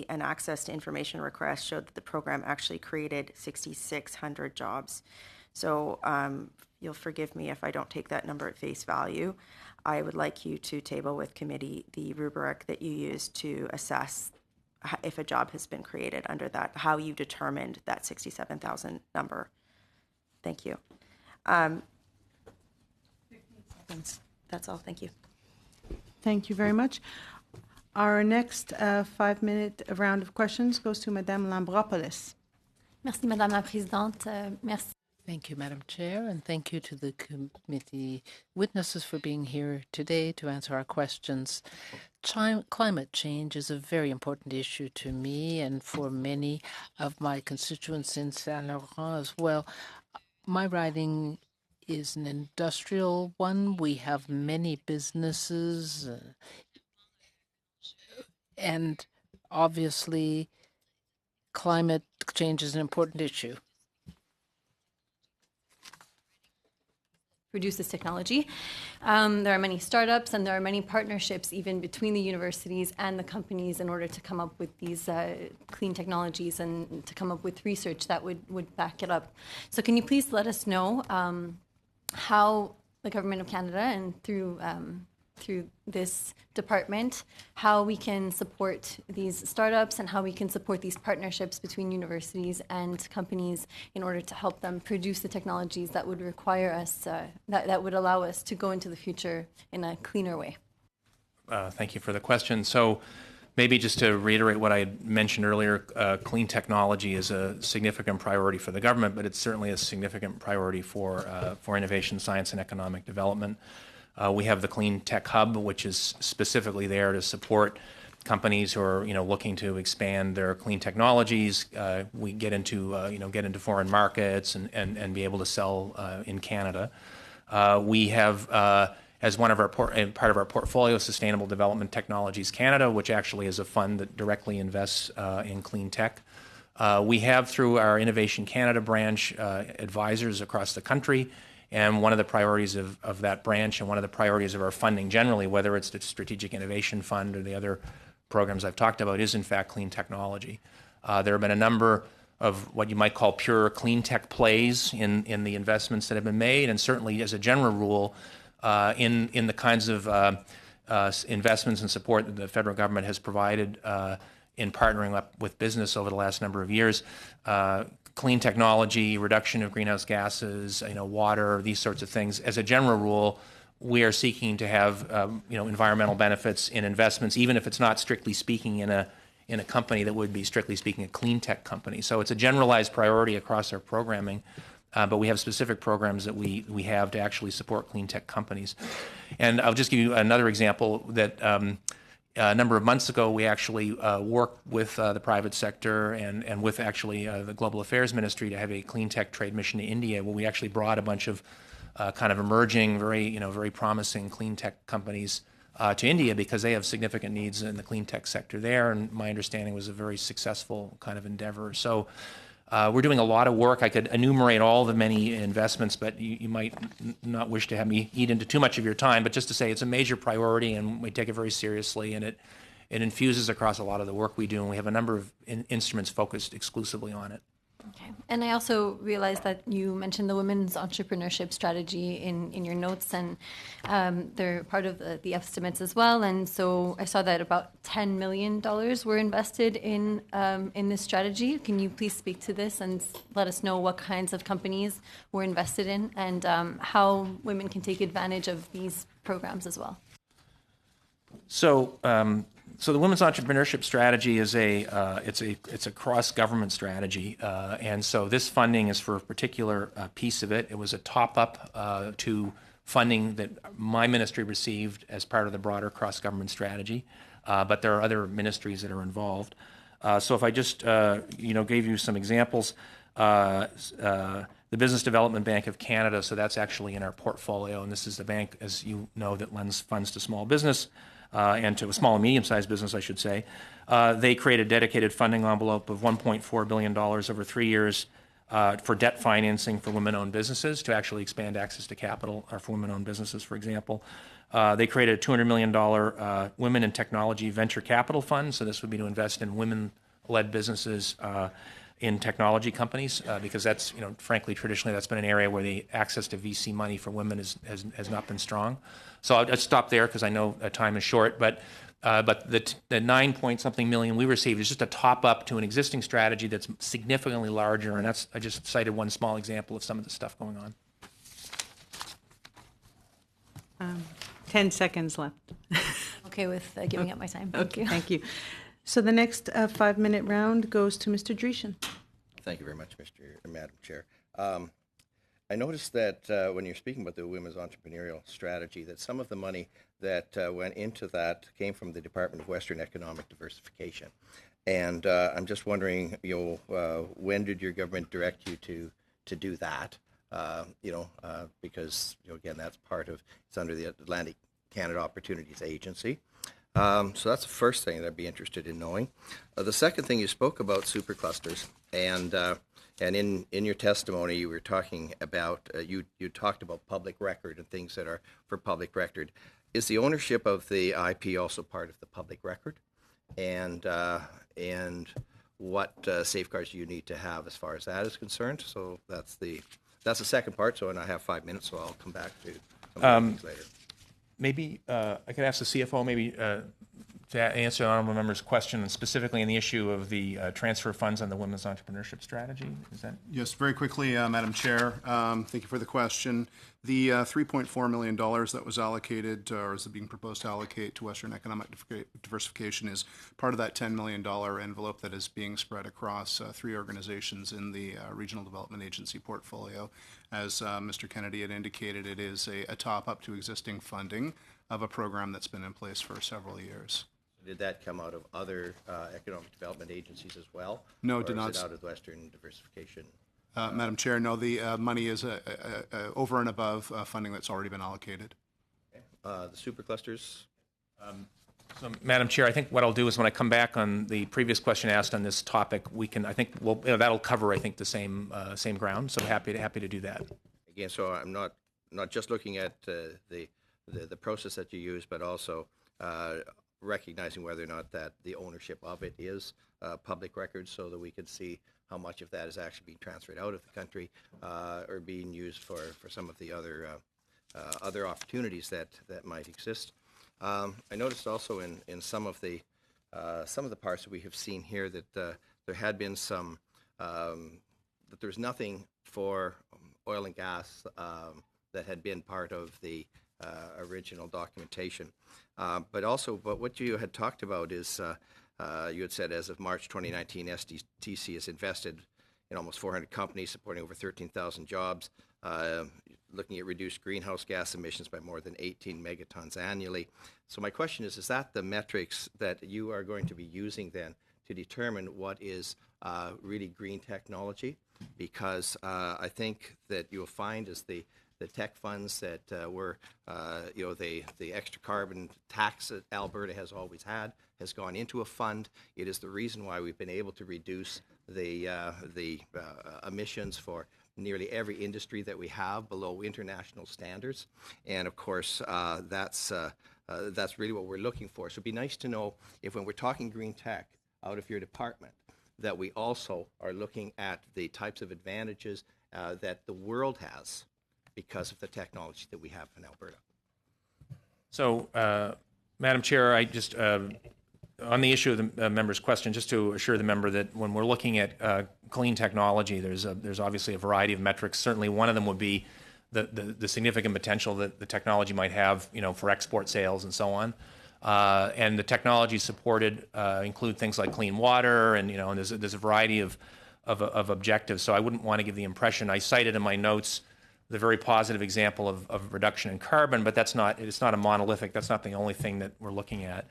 [SPEAKER 8] an access to information request showed that the program actually created 6,600 jobs. So you'll forgive me if I don't take that number at face value. I would like you to table with committee the rubric that you use to assess if a job has been created under that, how you determined that 67,000 number. Thank you. 15 seconds. That's all. Thank you.
[SPEAKER 1] Thank you very much. Our next 5-minute round of questions goes to Madame Lambropoulos.
[SPEAKER 9] Merci, Madame la Présidente. Merci.
[SPEAKER 3] Thank you, Madam Chair, and thank you to the committee witnesses for being here today to answer our questions. Climate change is a very important issue to me and for many of my constituents in Saint Laurent as well. My riding is an industrial one. We have many businesses, and obviously, climate change is an important issue.
[SPEAKER 9] Produce this technology. There are many startups and there are many partnerships even between the universities and the companies in order to come up with these clean technologies and to come up with research that would back it up. So can you please let us know how the Government of Canada and through this department, how we can support these startups and how we can support these partnerships between universities and companies in order to help them produce the technologies that would require us, that would allow us to go into the future in a cleaner way.
[SPEAKER 2] Thank you for the question. So maybe just to reiterate what I had mentioned earlier, clean technology is a significant priority for the government, but it's certainly a significant priority for innovation, science, and economic development. We have the Clean Tech Hub, which is specifically there to support companies who are, looking to expand their clean technologies. We get into foreign markets and be able to sell in Canada. We have, as part of our portfolio, Sustainable Development Technologies Canada, which actually is a fund that directly invests in clean tech. We have, through our Innovation Canada branch, advisors across the country. And one of the priorities of that branch and one of the priorities of our funding generally, whether it's the Strategic Innovation Fund or the other programs I've talked about, is in fact clean technology. There have been a number of what you might call pure clean tech plays in the investments that have been made, and certainly as a general rule, in the kinds of investments and support that the federal government has provided in partnering up with business over the last number of years. Clean technology, reduction of greenhouse gases, water, these sorts of things. As a general rule, we are seeking to have environmental benefits in investments, even if it's not strictly speaking in a company that would be strictly speaking a clean tech company. So it's a generalized priority across our programming, but we have specific programs that we have to actually support clean tech companies. And I'll just give you another example that. A number of months ago, we actually worked with the private sector and with actually the Global Affairs Ministry to have a clean tech trade mission to India, where we actually brought a bunch of kind of emerging, very promising clean tech companies to India because they have significant needs in the clean tech sector there. And my understanding was a very successful kind of endeavor. So we're doing a lot of work. I could enumerate all the many investments, but you might not wish to have me eat into too much of your time. But just to say, it's a major priority, and we take it very seriously, and it infuses across a lot of the work we do, and we have a number of instruments focused exclusively on it.
[SPEAKER 9] Okay. And I also realized that you mentioned the women's entrepreneurship strategy in your notes, and they're part of the estimates as well. And so I saw that about $10 million were invested in this strategy. Can you please speak to this and let us know what kinds of companies were invested in and how women can take advantage of these programs as well?
[SPEAKER 2] So the women's entrepreneurship strategy is it's a cross-government strategy, and so this funding is for a particular piece of it. It was a top-up to funding that my ministry received as part of the broader cross-government strategy, but there are other ministries that are involved. So if I just gave you some examples, the Business Development Bank of Canada, so that's actually in our portfolio, and this is the bank, as you know, that lends funds to small business. And to a small and medium-sized business, I should say. They created a dedicated funding envelope of $1.4 billion over 3 years for debt financing for women-owned businesses to actually expand access to capital for women-owned businesses, for example. They created a $200 million Women in Technology Venture Capital Fund, so this would be to invest in women-led businesses in technology companies, because that's, frankly, traditionally that's been an area where the access to VC money for women has not been strong. So I'll stop there because I know time is short, but the 9 point something million we received is just a top up to an existing strategy that's significantly larger, and I just cited one small example of some of the stuff going on.
[SPEAKER 1] 10 seconds left.
[SPEAKER 9] Okay with giving up my time. Thank you.
[SPEAKER 1] Thank you. So the next 5-minute round goes to Mr. Dreeshen.
[SPEAKER 10] Thank you very much, Madam Chair. I noticed that when you're speaking about the women's entrepreneurial strategy, that some of the money that went into that came from the Department of Western Economic Diversification. And I'm just wondering, when did your government direct you to do that? Because again, that's part of, it's under the Atlantic Canada Opportunities Agency. So that's the first thing that I'd be interested in knowing. The second thing, you spoke about superclusters, and in your testimony you were talking about you talked about public record and things that are for public record. Is the ownership of the IP also part of the public record? And what safeguards do you need to have as far as that is concerned? So that's the second part. So, and I have 5 minutes, so I'll come back to some of the things later.
[SPEAKER 2] Maybe I could ask the CFO maybe to answer the honourable member's question, and specifically in the issue of the transfer of funds on the women's entrepreneurship strategy. Is that?
[SPEAKER 5] Yes, very quickly, Madam Chair. Thank you for the question. The $3.4 million that was allocated, or is being proposed to allocate to Western Economic Diversification, is part of that $10 million envelope that is being spread across 3 organizations in the Regional Development Agency portfolio. As Mr. Kennedy had indicated, it is a top-up to existing funding of a program that's been in place for several years.
[SPEAKER 10] Did that come out of other economic development agencies as well?
[SPEAKER 5] No,
[SPEAKER 10] or
[SPEAKER 5] it did not.
[SPEAKER 10] Is it out of Western Diversification?
[SPEAKER 5] Madam Chair, no, the money is over and above funding that's already been allocated.
[SPEAKER 10] The superclusters?
[SPEAKER 2] So, Madam Chair, I think what I'll do is when I come back on the previous question asked on this topic, that'll cover, I think, the same ground. So happy to do that.
[SPEAKER 10] Again, so I'm not just looking at the process that you use, but also recognizing whether or not that the ownership of it is public record, so that we can see how much of that is actually being transferred out of the country or being used for some of the other opportunities that might exist. I noticed also in some of the parts that we have seen here that there had been some that there's nothing for oil and gas that had been part of the original documentation. But what you had talked about is you had said as of March 2019, SDTC has invested in almost 400 companies, supporting over 13,000 jobs, looking at reduced greenhouse gas emissions by more than 18 megatons annually. So my question is that the metrics that you are going to be using then to determine what is really green technology? Because I think that you'll find is the tech funds that were, the extra carbon tax that Alberta has always had has gone into a fund. It is the reason why we've been able to reduce the emissions for nearly every industry that we have below international standards. And of course, that's really what we're looking for. So it'd be nice to know if when we're talking green tech out of your department, that we also are looking at the types of advantages that the world has because of the technology that we have in Alberta.
[SPEAKER 2] So, Madam Chair, I just, on the issue of the member's question, just to assure the member that when we're looking at clean technology, there's obviously a variety of metrics. Certainly one of them would be the significant potential that the technology might have, for export sales and so on. And the technology supported include things like clean water, and and there's a variety of objectives. So I wouldn't want to give the impression. I cited in my notes the very positive example of reduction in carbon, but it's not a monolithic. That's not the only thing that we're looking at.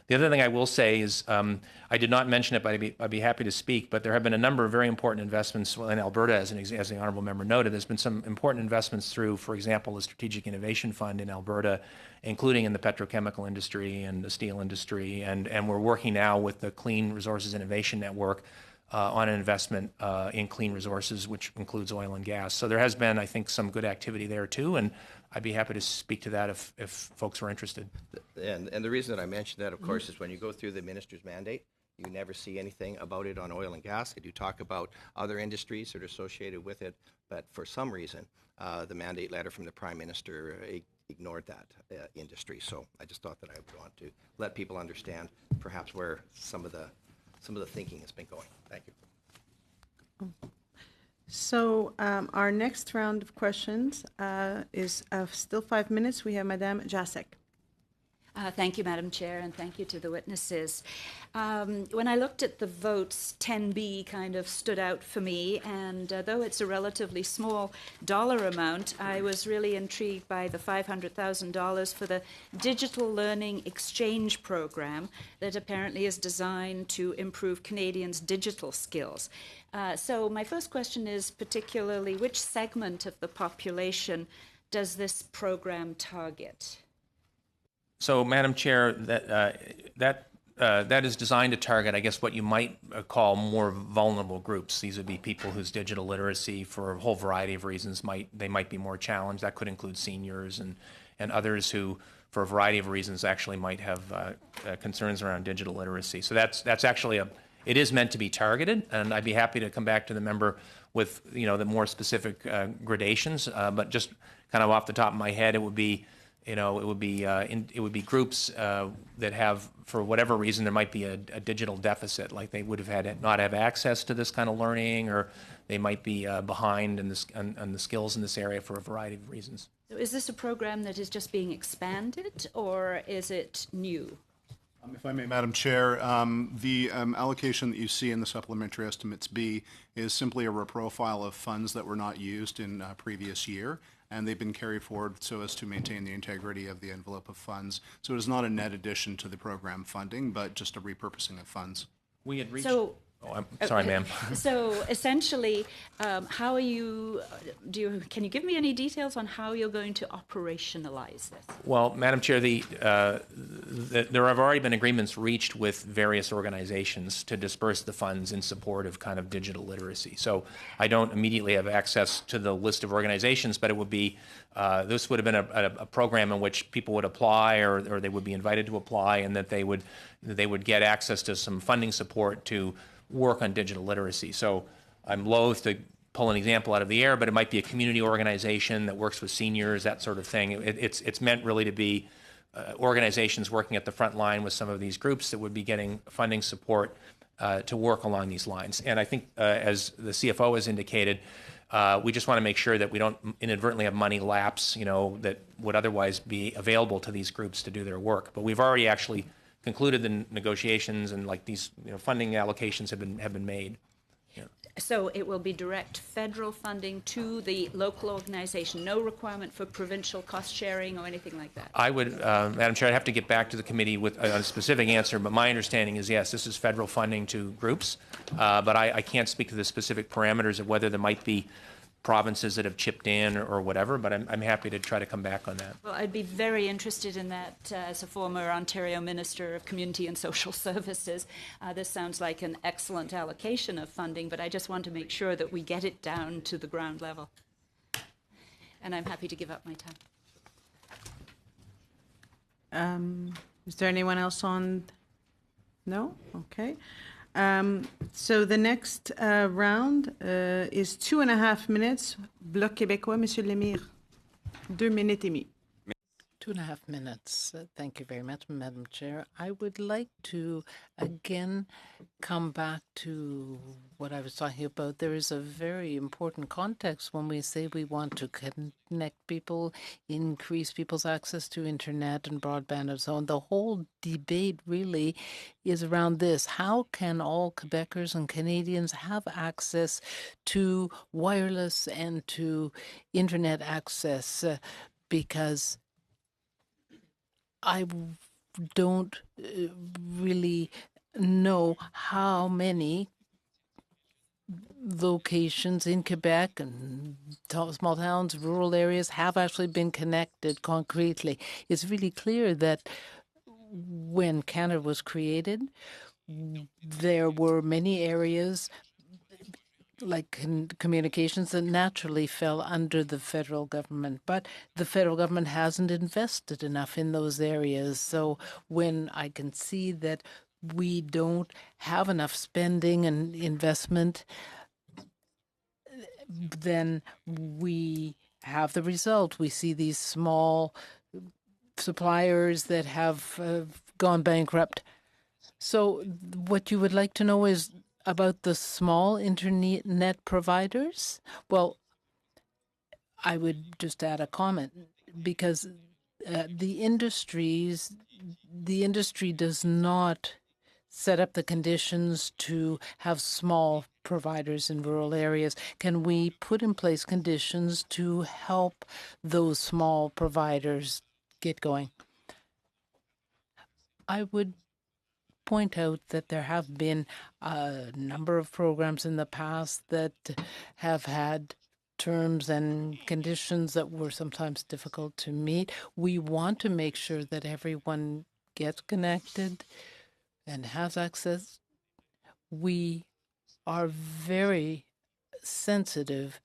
[SPEAKER 2] The other thing I will say is I did not mention it, but I'd be happy to speak. But there have been a number of very important investments in Alberta, as the honourable member noted. There's been some important investments through, for example, the Strategic Innovation Fund in Alberta, including in the petrochemical industry and the steel industry. And we're working now with the Clean Resources Innovation Network on an investment in clean resources, which includes oil and gas. So there has been, I think, some good activity there too, and I'd be happy to speak to that if folks are interested.
[SPEAKER 10] And the reason that I mentioned that, of course, is when you go through the minister's mandate, you never see anything about it on oil and gas. They do talk about other industries that are associated with it, but for some reason, the mandate letter from the Prime Minister ignored that industry. So I just thought that I would want to let people understand perhaps where some of the thinking has been going. Thank you.
[SPEAKER 1] So our next round of questions is still 5 minutes. We have Madame Jasek.
[SPEAKER 11] Thank you, Madam Chair, and thank you to the witnesses. When I looked at the votes, 10B kind of stood out for me, and though it's a relatively small dollar amount, I was really intrigued by the $500,000 for the Digital Learning Exchange Program that apparently is designed to improve Canadians' digital skills. So my first question is particularly which segment of the population does this program target?
[SPEAKER 2] So, Madam Chair, that is designed to target, I guess, what you might call more vulnerable groups. These would be people whose digital literacy, for a whole variety of reasons, might be more challenged. That could include seniors and others who, for a variety of reasons, actually might have concerns around digital literacy. So that's actually it is meant to be targeted, and I'd be happy to come back to the member with the more specific gradations. But just kind of off the top of my head, it would be groups that have, for whatever reason, there might be a digital deficit, like they would have not have access to this kind of learning, or they might be behind in the skills in this area for a variety of reasons.
[SPEAKER 11] So is this a program that is just being expanded, or is it new?
[SPEAKER 5] If I may, Madam Chair, the allocation that you see in the supplementary estimates B is simply a reprofile of funds that were not used in previous year, and they've been carried forward so as to maintain the integrity of the envelope of funds. So it is not a net addition to the program funding, but just a repurposing of funds.
[SPEAKER 2] We had reached...
[SPEAKER 11] So,
[SPEAKER 2] I'm sorry, ma'am.
[SPEAKER 11] So essentially, how are you? Can you give me any details on how you're going to operationalize this?
[SPEAKER 2] Well, Madam Chair, there have already been agreements reached with various organizations to disperse the funds in support of kind of digital literacy. So I don't immediately have access to the list of organizations, but it would be this would have been a program in which people would apply, or they would be invited to apply, and that they would get access to some funding support to work on digital literacy. So I'm loath to pull an example out of the air, but it might be a community organization that works with seniors, that sort of thing. It's meant really to be organizations working at the front line with some of these groups that would be getting funding support to work along these lines. And I think, as the CFO has indicated, we just want to make sure that we don't inadvertently have money lapse, that would otherwise be available to these groups to do their work. But we've already actually concluded the negotiations, and these funding allocations have been made. Yeah.
[SPEAKER 11] So it will be direct federal funding to the local organization, no requirement for provincial cost sharing or anything like that?
[SPEAKER 2] I would, Madam Chair, I'd have to get back to the committee with a specific answer, but my understanding is yes, this is federal funding to groups, but I can't speak to the specific parameters of whether there might be provinces that have chipped in or whatever, but I'm happy to try to come back on that.
[SPEAKER 11] Well, I'd be very interested in that as a former Ontario Minister of Community and Social Services. This sounds like an excellent allocation of funding, but I just want to make sure that we get it down to the ground level. And I'm happy to give up my time.
[SPEAKER 1] Is there anyone else on? No? Okay. So the next round is 2.5 minutes. Bloc québécois, Monsieur Lemire. 2 minutes et demie.
[SPEAKER 3] 2.5 minutes. Thank you very much, Madam Chair. I would like to again come back to what I was talking about. There is a very important context when we say we want to connect people, increase people's access to internet and broadband and so on. The whole debate really is around this. How can all Quebecers and Canadians have access to wireless and to internet access? Because I don't really know how many locations in Quebec and small towns, rural areas have actually been connected concretely. It's really clear that when Canada was created, there were many areas like communications that naturally fell under the federal government, but the federal government hasn't invested enough in those areas. So when I can see that we don't have enough spending and investment, then we have the result. We see these small suppliers that have gone bankrupt. So what you would like to know is about the small internet providers? Well, I would just add a comment, because the industries the industry does not set up the conditions to have small providers in rural areas. Can we put in place conditions to help those small providers get going? I would point out that there have been a number of programs in the past that have had terms and conditions that were sometimes difficult to meet. We want to make sure that everyone gets connected and has access. We are very sensitive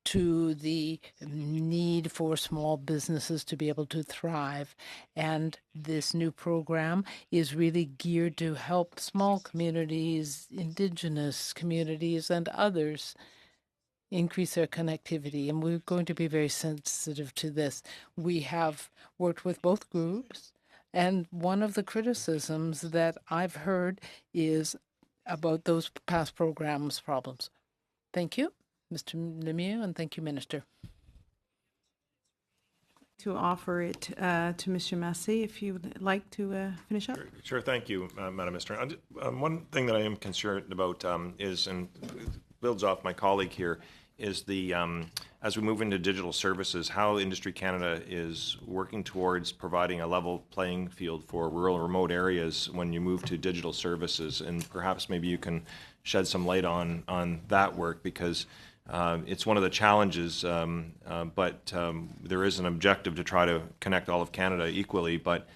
[SPEAKER 3] to the need for small businesses to be able to thrive. And this new program is really geared to help small communities, Indigenous communities, and others increase their connectivity. And we're going to be very sensitive to this. We have worked with both groups. And one of the criticisms that I've heard is about those past programs' problems. Thank you, Mr. Lemieux, and thank you, Minister.
[SPEAKER 1] To offer it to Mr. Massé, if you would like to finish up.
[SPEAKER 7] Sure, thank you, Madam Minister. One thing that I am concerned about is, and builds off my colleague here, is the as we move into digital services, how Industry Canada is working towards providing a level playing field for rural and remote areas when you move to digital services, and perhaps maybe you can shed some light on that work, because it's one of the challenges, but there is an objective to try to connect all of Canada equally, but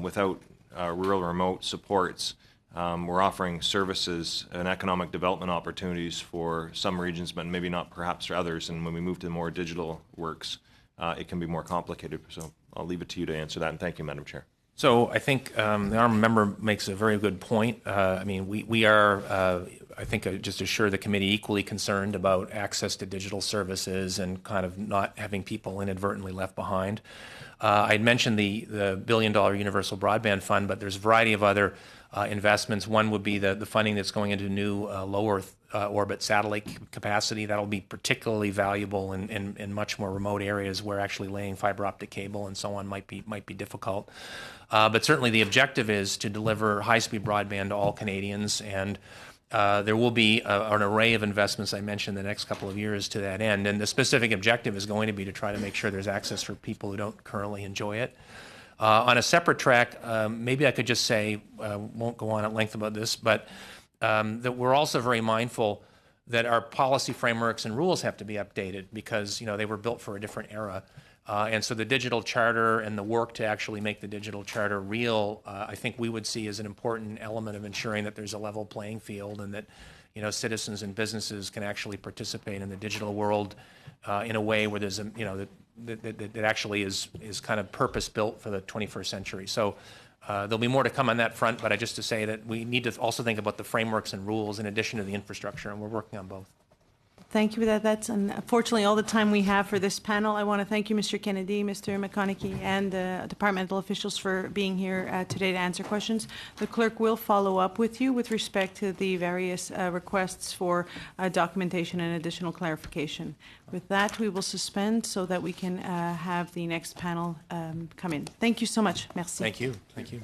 [SPEAKER 7] without rural remote supports, we're offering services and economic development opportunities for some regions, but maybe not perhaps for others. And when we move to more digital works, it can be more complicated. So I'll leave it to you to answer that. And thank you, Madam Chair.
[SPEAKER 2] So I think the honourable member makes a very good point. I mean, we are, I think, just assure the committee equally concerned about access to digital services and kind of not having people inadvertently left behind. I had mentioned the $1 billion Universal Broadband Fund, but there's a variety of other investments. One would be the funding that's going into new low Earth orbit satellite capacity. That'll be particularly valuable in much more remote areas where actually laying fiber optic cable and so on might be difficult. But certainly the objective is to deliver high-speed broadband to all Canadians, and there will be an array of investments I mentioned in the next couple of years to that end. And the specific objective is going to be to try to make sure there's access for people who don't currently enjoy it. On a separate track, maybe I could just say, won't go on at length about this, but that we're also very mindful that our policy frameworks and rules have to be updated because, they were built for a different era. And so the digital charter and the work to actually make the digital charter real, I think we would see as an important element of ensuring that there's a level playing field and that, citizens and businesses can actually participate in the digital world in a way where there's that actually is kind of purpose-built for the 21st century. So there'll be more to come on that front, but just to say that we need to also think about the frameworks and rules in addition to the infrastructure, and we're working on both.
[SPEAKER 1] Thank you for that. That's unfortunately all the time we have for this panel. I want to thank you, Mr. Kennedy, Mr. McConaughey, and departmental officials for being here today to answer questions. The clerk will follow up with you with respect to the various requests for documentation and additional clarification. With that, we will suspend so that we can have the next panel come in. Thank you so much. Merci.
[SPEAKER 2] Thank you. Thank you.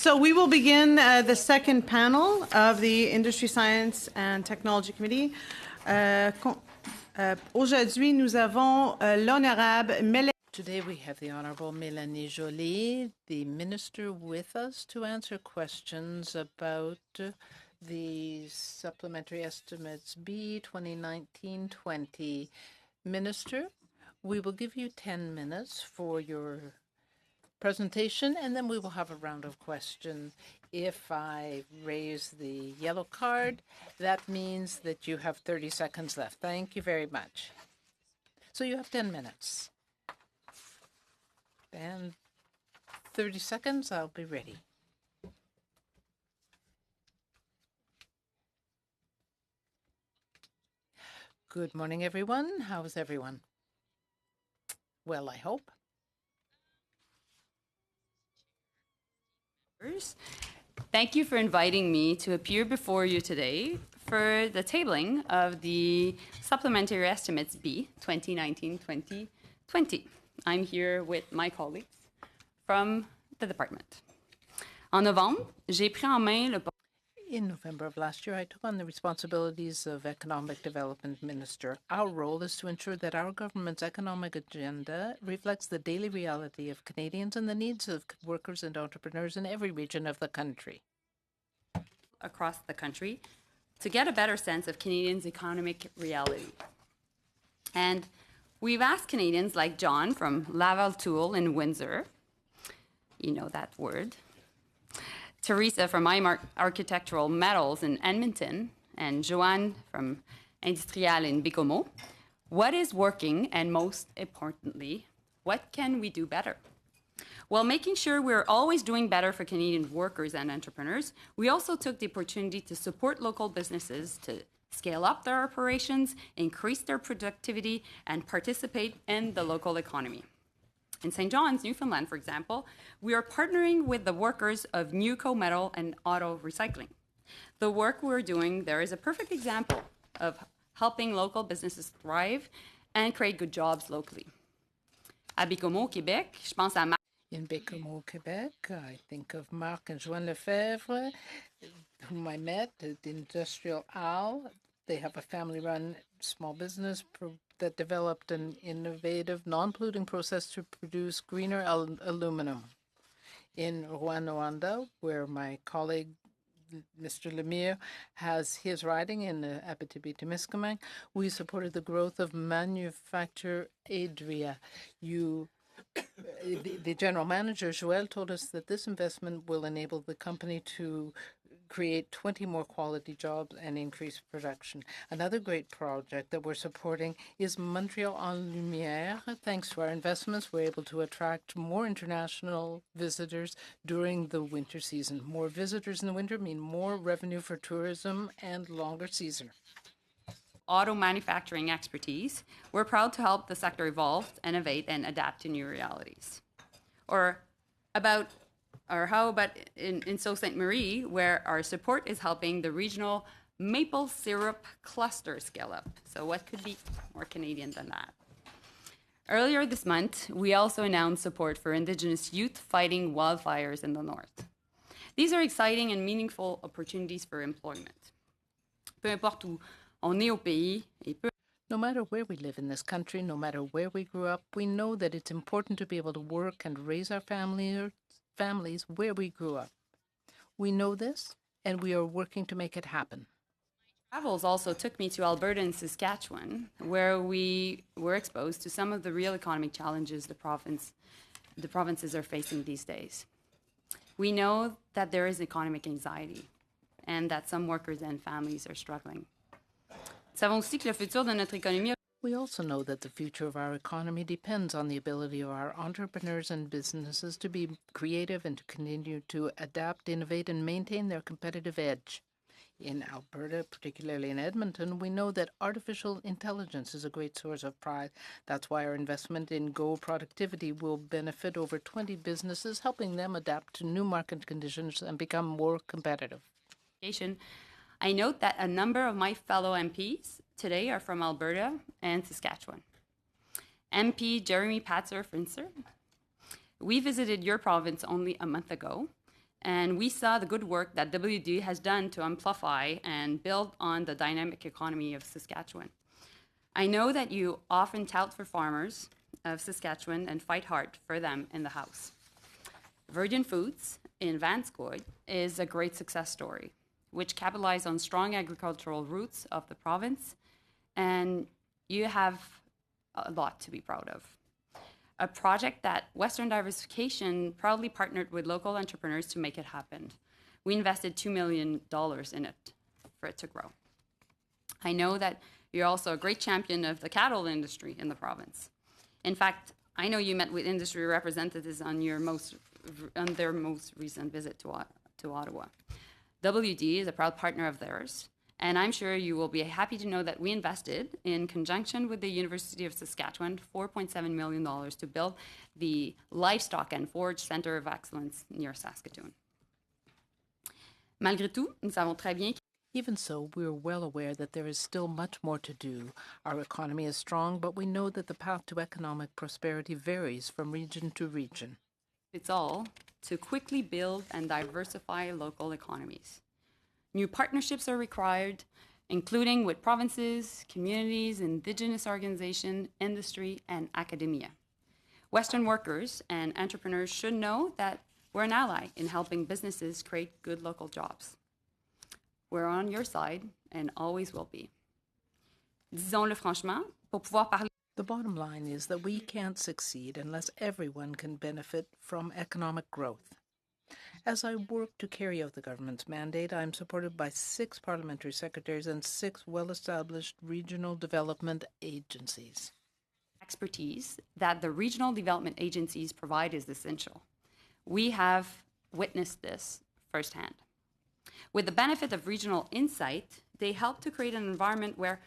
[SPEAKER 1] So we will begin the second panel of the Industry, Science and Technology Committee. Aujourd'hui, nous avons l'honorable Mélanie.
[SPEAKER 3] Today we have the Honorable Mélanie Joly, the Minister, with us to answer questions about the Supplementary Estimates B 2019-20. Minister, we will give you 10 minutes for your presentation, and then we will have a round of questions. If I raise the yellow card, that means that you have 30 seconds left. Thank you very much. So you have 10 minutes. And 30 seconds, I'll be ready. Good morning, everyone. How's everyone? Well, I hope.
[SPEAKER 12] Thank you for inviting me to appear before you today for the tabling of the Supplementary Estimates B 2019-2020. I'm here with my colleagues from the department. En novembre, j'ai pris en main le.
[SPEAKER 3] In November of last year, I took on the responsibilities of Economic Development Minister. Our role is to ensure that our government's economic agenda reflects the daily reality of Canadians and the needs of workers and entrepreneurs in every region of the country.
[SPEAKER 12] Across the country to get a better sense of Canadians' economic reality. And we've asked Canadians like John from Laval Tool in Windsor, you know that word, Teresa from Architectural Metals in Edmonton, and Joanne from Industrial in Bécomo, what is working, and most importantly, what can we do better? While making sure we're always doing better for Canadian workers and entrepreneurs, we also took the opportunity to support local businesses to scale up their operations, increase their productivity, and participate in the local economy. In St. John's, Newfoundland, for example, we are partnering with the workers of Newco Metal and Auto Recycling. The work we're doing there is a perfect example of helping local businesses thrive and create good jobs locally. À Bécomo, Québec, je pense à
[SPEAKER 3] In Bécomo, Quebec, I think of Marc and Joanne Lefebvre, whom I met at Industrial Al. They have a family-run small business that developed an innovative, non-polluting process to produce greener aluminum. In Rwanda, where my colleague, Mr. Lemire, has his riding in Abitibi-Témiscamingue, we supported the growth of Manufacture Adria. The general manager, Joël, told us that this investment will enable the company to create 20 more quality jobs and increase production. Another great project that we're supporting is Montreal en Lumière. Thanks to our investments, we're able to attract more international visitors during the winter season. More visitors in the winter mean more revenue for tourism and longer season.
[SPEAKER 12] Auto manufacturing expertise, we're proud to help the sector evolve, innovate, and adapt to new realities. Or how about in Sault Ste. Marie, where our support is helping the regional maple syrup cluster scale up. So what could be more Canadian than that? Earlier this month, we also announced support for Indigenous youth fighting wildfires in the north. These are exciting and meaningful opportunities for employment. Peu importe où on est au pays, et peu.
[SPEAKER 3] No matter where we live in this country, no matter where we grew up, we know that it's important to be able to work and raise our families where we grew up. We know this, and we are working to make it happen.
[SPEAKER 12] Travels also took me to Alberta and Saskatchewan, where we were exposed to some of the real economic challenges the provinces are facing these days. We know that there is economic anxiety and that some workers and families are struggling. Savons aussi que le futur de notre économie.
[SPEAKER 3] We also know that the future of our economy depends on the ability of our entrepreneurs and businesses to be creative and to continue to adapt, innovate, and maintain their competitive edge. In Alberta, particularly in Edmonton, we know that artificial intelligence is a great source of pride. That's why our investment in Go Productivity will benefit over 20 businesses, helping them adapt to new market conditions and become more competitive.
[SPEAKER 12] I note that a number of my fellow MPs today are from Alberta and Saskatchewan. MP Jeremy Patzer-Finser, we visited your province only a month ago, And we saw the good work that WD has done to amplify and build on the dynamic economy of Saskatchewan. I know that you often tout for farmers of Saskatchewan and fight hard for them in the House. Virgin Foods in Vanscoy is a great success story, which capitalized on strong agricultural roots of the province, and you have a lot to be proud of. A project that Western Diversification proudly partnered with local entrepreneurs to make it happen. We invested $2 million in it for it to grow. I know that you're also a great champion of the cattle industry in the province. In fact, I know you met with industry representatives on their most recent visit to Ottawa. WD is a proud partner of theirs, and I'm sure you will be happy to know that we invested, in conjunction with the University of Saskatchewan, $4.7 million to build the Livestock and Forage Center of Excellence near Saskatoon. Malgré tout, nous savons très bien.
[SPEAKER 3] Even so, we are well aware that there is still much more to do. Our economy is strong, but we know that the path to economic prosperity varies from region to region.
[SPEAKER 12] It's all to quickly build and diversify local economies. New partnerships are required, including with provinces, communities, Indigenous organizations, industry, and academia. Western workers and entrepreneurs should know that we're an ally in helping businesses create good local jobs. We're on your side and always will be. Disons-le franchement, pour pouvoir parler.
[SPEAKER 3] The bottom line is that we can't succeed unless everyone can benefit from economic growth. As I work to carry out the government's mandate, I am supported by 6 parliamentary secretaries and 6 well-established regional development agencies.
[SPEAKER 12] Expertise that the regional development agencies provide is essential. We have witnessed this firsthand. With the benefit of regional insight, they help to create an environment where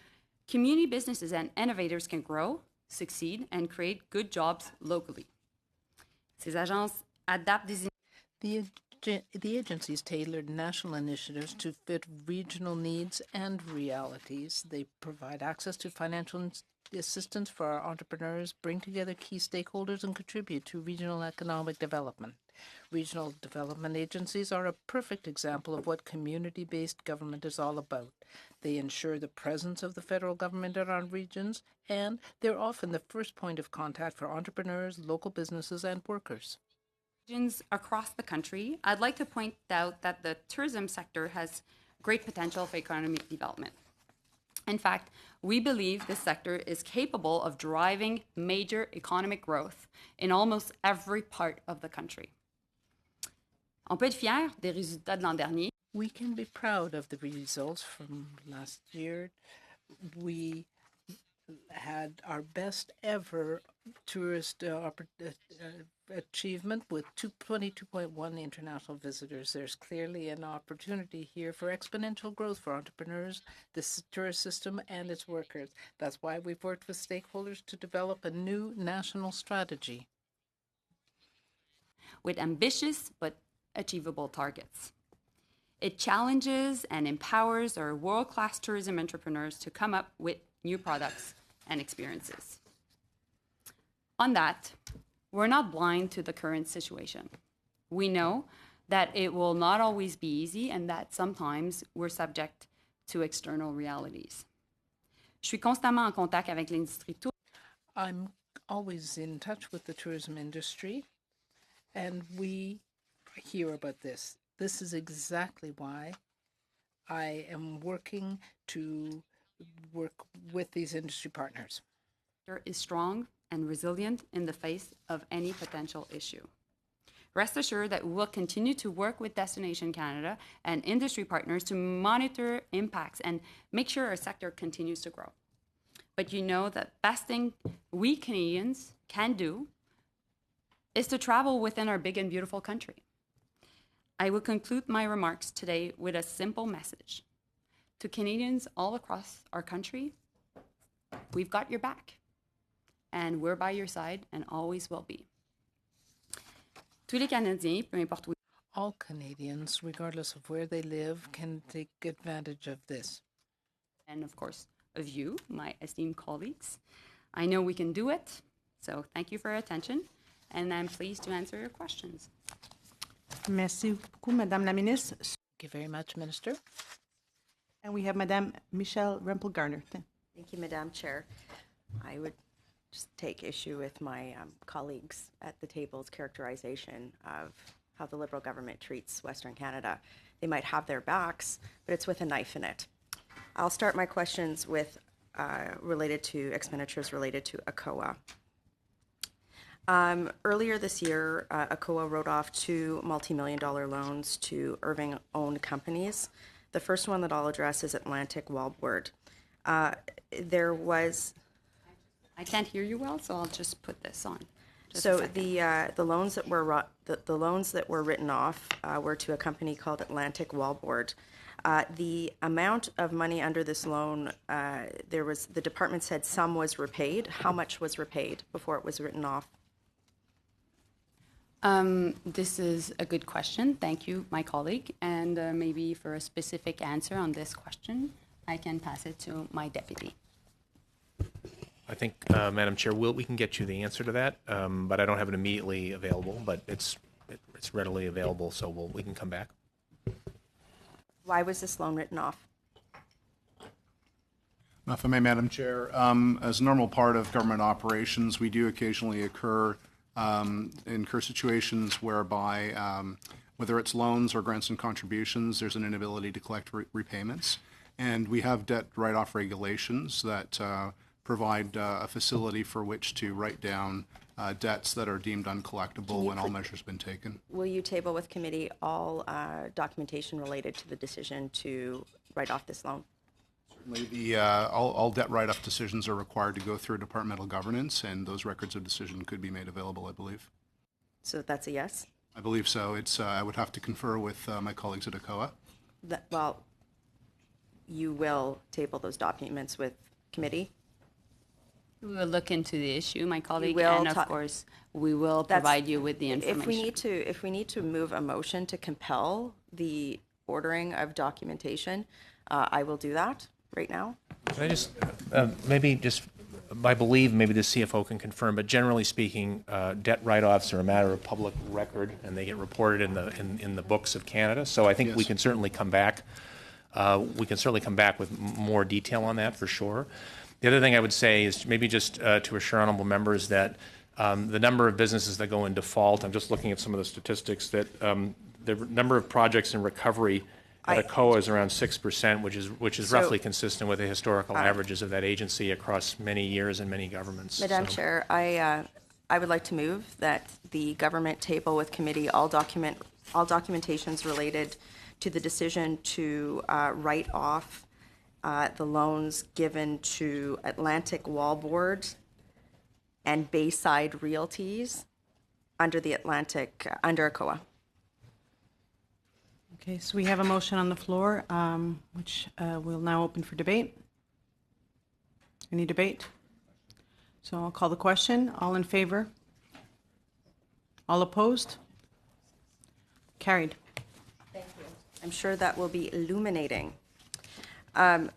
[SPEAKER 12] community businesses and innovators can grow, succeed, and create good jobs locally. Ces agences adaptent des
[SPEAKER 3] The agencies tailored national initiatives to fit regional needs and realities. They provide access to financial assistance for our entrepreneurs, bring together key stakeholders, and contribute to regional economic development. Regional development agencies are a perfect example of what community-based government is all about. They ensure the presence of the federal government in our regions, and they're often the first point of contact for entrepreneurs, local businesses, and workers.
[SPEAKER 12] Across the country, I'd like to point out that the tourism sector has great potential for economic development. In fact, we believe this sector is capable of driving major economic growth in almost every part of the country. On peut être fier des résultats de l'an dernier.
[SPEAKER 3] We can be proud of the results from last year. We had our best ever tourist achievement with 22.1 international visitors. There's clearly an opportunity here for exponential growth for entrepreneurs, the tourist system, and its workers. That's why we've worked with stakeholders to develop a new national strategy.
[SPEAKER 12] With ambitious but achievable targets. It challenges and empowers our world-class tourism entrepreneurs to come up with new products and experiences. On that, we're not blind to the current situation. We know that it will not always be easy and that sometimes we're subject to external realities. Je suis constamment en contact avec l'industrie.
[SPEAKER 3] I'm always in touch with the tourism industry, and we hear about this. This is exactly why I am working to work with these industry partners.
[SPEAKER 12] Is strong and resilient in the face of any potential issue. Rest assured that we will continue to work with Destination Canada and industry partners to monitor impacts and make sure our sector continues to grow. But you know that best thing we Canadians can do is to travel within our big and beautiful country. I will conclude my remarks today with a simple message. To Canadians all across our country, we've got your back. And we're by your side and always will be. Tous les Canadiens, peu importe où.
[SPEAKER 3] All Canadians, regardless of where they live, can take advantage of this.
[SPEAKER 12] And of course, of you, my esteemed colleagues. I know we can do it, so thank you for your attention, and I'm pleased to answer your questions.
[SPEAKER 1] Merci beaucoup, Madame la Ministre.
[SPEAKER 3] Thank you very much, Minister.
[SPEAKER 1] And we have Madame Michelle Rempel-Garner.
[SPEAKER 8] Thank you, Madam Chair. I would just take issue with my colleagues at the table's characterization of how the Liberal government treats Western Canada. They might have their backs, but it's with a knife in it. I'll start my questions with related to expenditures related to ACOA. Earlier this year, ACOA wrote off 2 multi-million-dollar loans to Irving-owned companies. The first one that I'll address is Atlantic Wallboard. There was...
[SPEAKER 12] I can't hear you well, so I'll just put this on.
[SPEAKER 8] So the loans that were the loans that were written off were to a company called Atlantic Wallboard. The amount of money under this loan, the department said some was repaid. How much was repaid before it was written off?
[SPEAKER 12] This is a good question. Thank you, my colleague. And maybe for a specific answer on this question, I can pass it to my deputy.
[SPEAKER 2] I think, Madam Chair, we can get you the answer to that, but I don't have it immediately available, but it's readily available, so we can come back.
[SPEAKER 8] Why was this loan written off?
[SPEAKER 5] If I may, Madam Chair, as a normal part of government operations, we do occasionally incur situations whereby, whether it's loans or grants and contributions, there's an inability to collect repayments. And we have debt write-off regulations that provide a facility for which to write down debts that are deemed uncollectible when all measures have been taken.
[SPEAKER 8] Will you table with committee all documentation related to the decision to write off this loan?
[SPEAKER 5] Certainly, all debt write-off decisions are required to go through departmental governance, and those records of decision could be made available, I believe.
[SPEAKER 8] So that's a yes?
[SPEAKER 5] I believe so. I would have to confer with my colleagues at ACOA.
[SPEAKER 8] Well, you will table those documents with committee?
[SPEAKER 12] We will look into the issue, my colleague,
[SPEAKER 8] will
[SPEAKER 12] and of course, we will provide you with the information.
[SPEAKER 8] If we need to move a motion to compel the ordering of documentation, I will do that right now.
[SPEAKER 2] Can I just, I believe maybe the CFO can confirm, but generally speaking, debt write-offs are a matter of public record, and they get reported in the books of Canada. So I think we can certainly come back. With more detail on that for sure. The other thing I would say is maybe just to assure honourable members that the number of businesses that go in default, I'm just looking at some of the statistics, that the number of projects in recovery at ACOA is around 6%, which is roughly consistent with the historical averages of that agency across many years and many governments.
[SPEAKER 8] Madam Chair, I would like to move that the government table with committee all documentations related to the decision to write off the loans given to Atlantic Wallboard and Bayside Realties under ACOA.
[SPEAKER 1] Okay, so we have a motion on the floor, which we'll now open for debate. Any debate? So I'll call the question. All in favor? All opposed? Carried.
[SPEAKER 8] Thank you. I'm sure that will be illuminating. I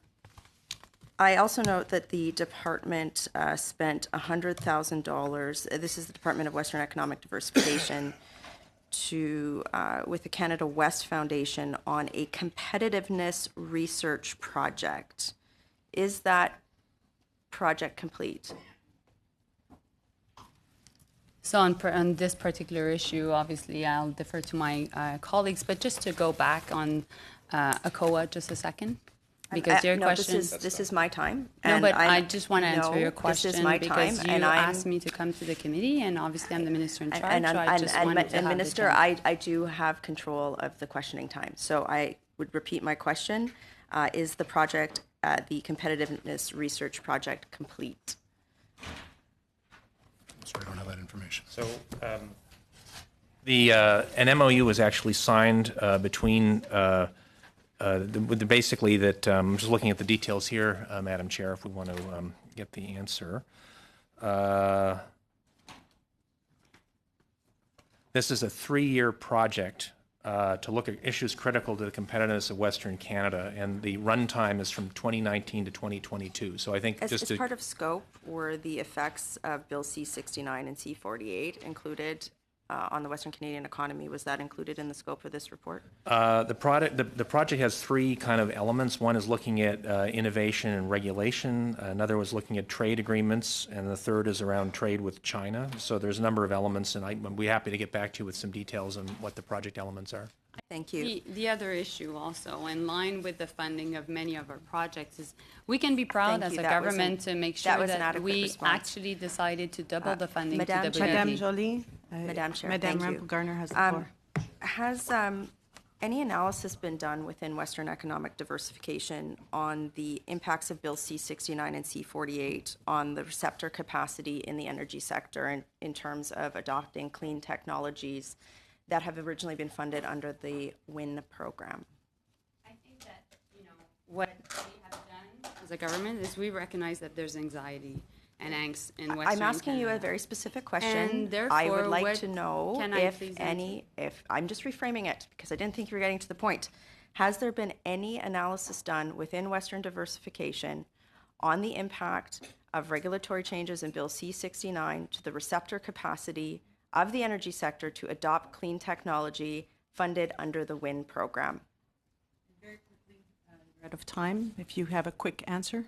[SPEAKER 8] also note that the department spent $100,000. This is the Department of Western Economic Diversification with the Canada West Foundation on a competitiveness research project. Is that project complete?
[SPEAKER 12] So on this particular issue, obviously, I'll defer to my colleagues, but just to go back on ACOA just a second. Because your question...
[SPEAKER 8] This is my time.
[SPEAKER 12] No, but I just want to answer your question
[SPEAKER 8] this is my
[SPEAKER 12] because
[SPEAKER 8] time,
[SPEAKER 12] you
[SPEAKER 8] and
[SPEAKER 12] asked me to come to the committee, and obviously I'm the minister in charge, so I just wanted to have
[SPEAKER 8] Minister,
[SPEAKER 12] the chance.
[SPEAKER 8] I do have control of the questioning time. So I would repeat my question. Is the project, the competitiveness research project, complete?
[SPEAKER 5] Sorry, I don't have that information.
[SPEAKER 2] So an MOU was actually signed between basically that I'm just looking at the details here, Madam Chair, if we want to get the answer. This is a 3-year project to look at issues critical to the competitiveness of Western Canada, and the runtime is from 2019 to 2022. So I think
[SPEAKER 8] as part of scope, were the effects of Bill C-69 and C-48 included on the Western Canadian economy. Was that included in the scope of this report?
[SPEAKER 2] The project has three kind of elements. One is looking at innovation and regulation. Another was looking at trade agreements, and the third is around trade with China. So there's a number of elements, and I'd be happy to get back to you with some details on what the project elements are.
[SPEAKER 8] Thank you.
[SPEAKER 12] The other issue also, in line with the funding of many of our projects, is we can be proud
[SPEAKER 8] Thank
[SPEAKER 12] as
[SPEAKER 8] you.
[SPEAKER 12] a
[SPEAKER 8] That was
[SPEAKER 12] government to make sure
[SPEAKER 8] that was an
[SPEAKER 12] that
[SPEAKER 8] adequate
[SPEAKER 12] we
[SPEAKER 8] response.
[SPEAKER 12] actually decided to double the funding
[SPEAKER 8] Madame
[SPEAKER 12] to
[SPEAKER 8] Chair.
[SPEAKER 1] Madame
[SPEAKER 12] WP.
[SPEAKER 1] Jolie.
[SPEAKER 8] Madame Chair,
[SPEAKER 1] Madame
[SPEAKER 8] thank you.
[SPEAKER 1] Rampel-Garner has the floor.
[SPEAKER 8] Has any analysis been done within Western economic diversification on the impacts of Bill C-69 and C-48 on the receptor capacity in the energy sector in terms of adopting clean technologies that have originally been funded under the WIN program?
[SPEAKER 12] I think that, what we have done as a government is we recognize that there's anxiety and angst in Western
[SPEAKER 8] I'm asking you a
[SPEAKER 12] Canada.
[SPEAKER 8] very specific question.
[SPEAKER 12] And therefore,
[SPEAKER 8] I would like
[SPEAKER 12] what
[SPEAKER 8] to know
[SPEAKER 12] can I
[SPEAKER 8] if
[SPEAKER 12] please
[SPEAKER 8] any, if, I'm just reframing it because I didn't think you were getting to the point. Has there been any analysis done within Western diversification on the impact of regulatory changes in Bill C-69 to the receptor capacity of the energy sector to adopt clean technology funded under the WIN program?
[SPEAKER 1] Very quickly, we're out of time. If you have a quick answer.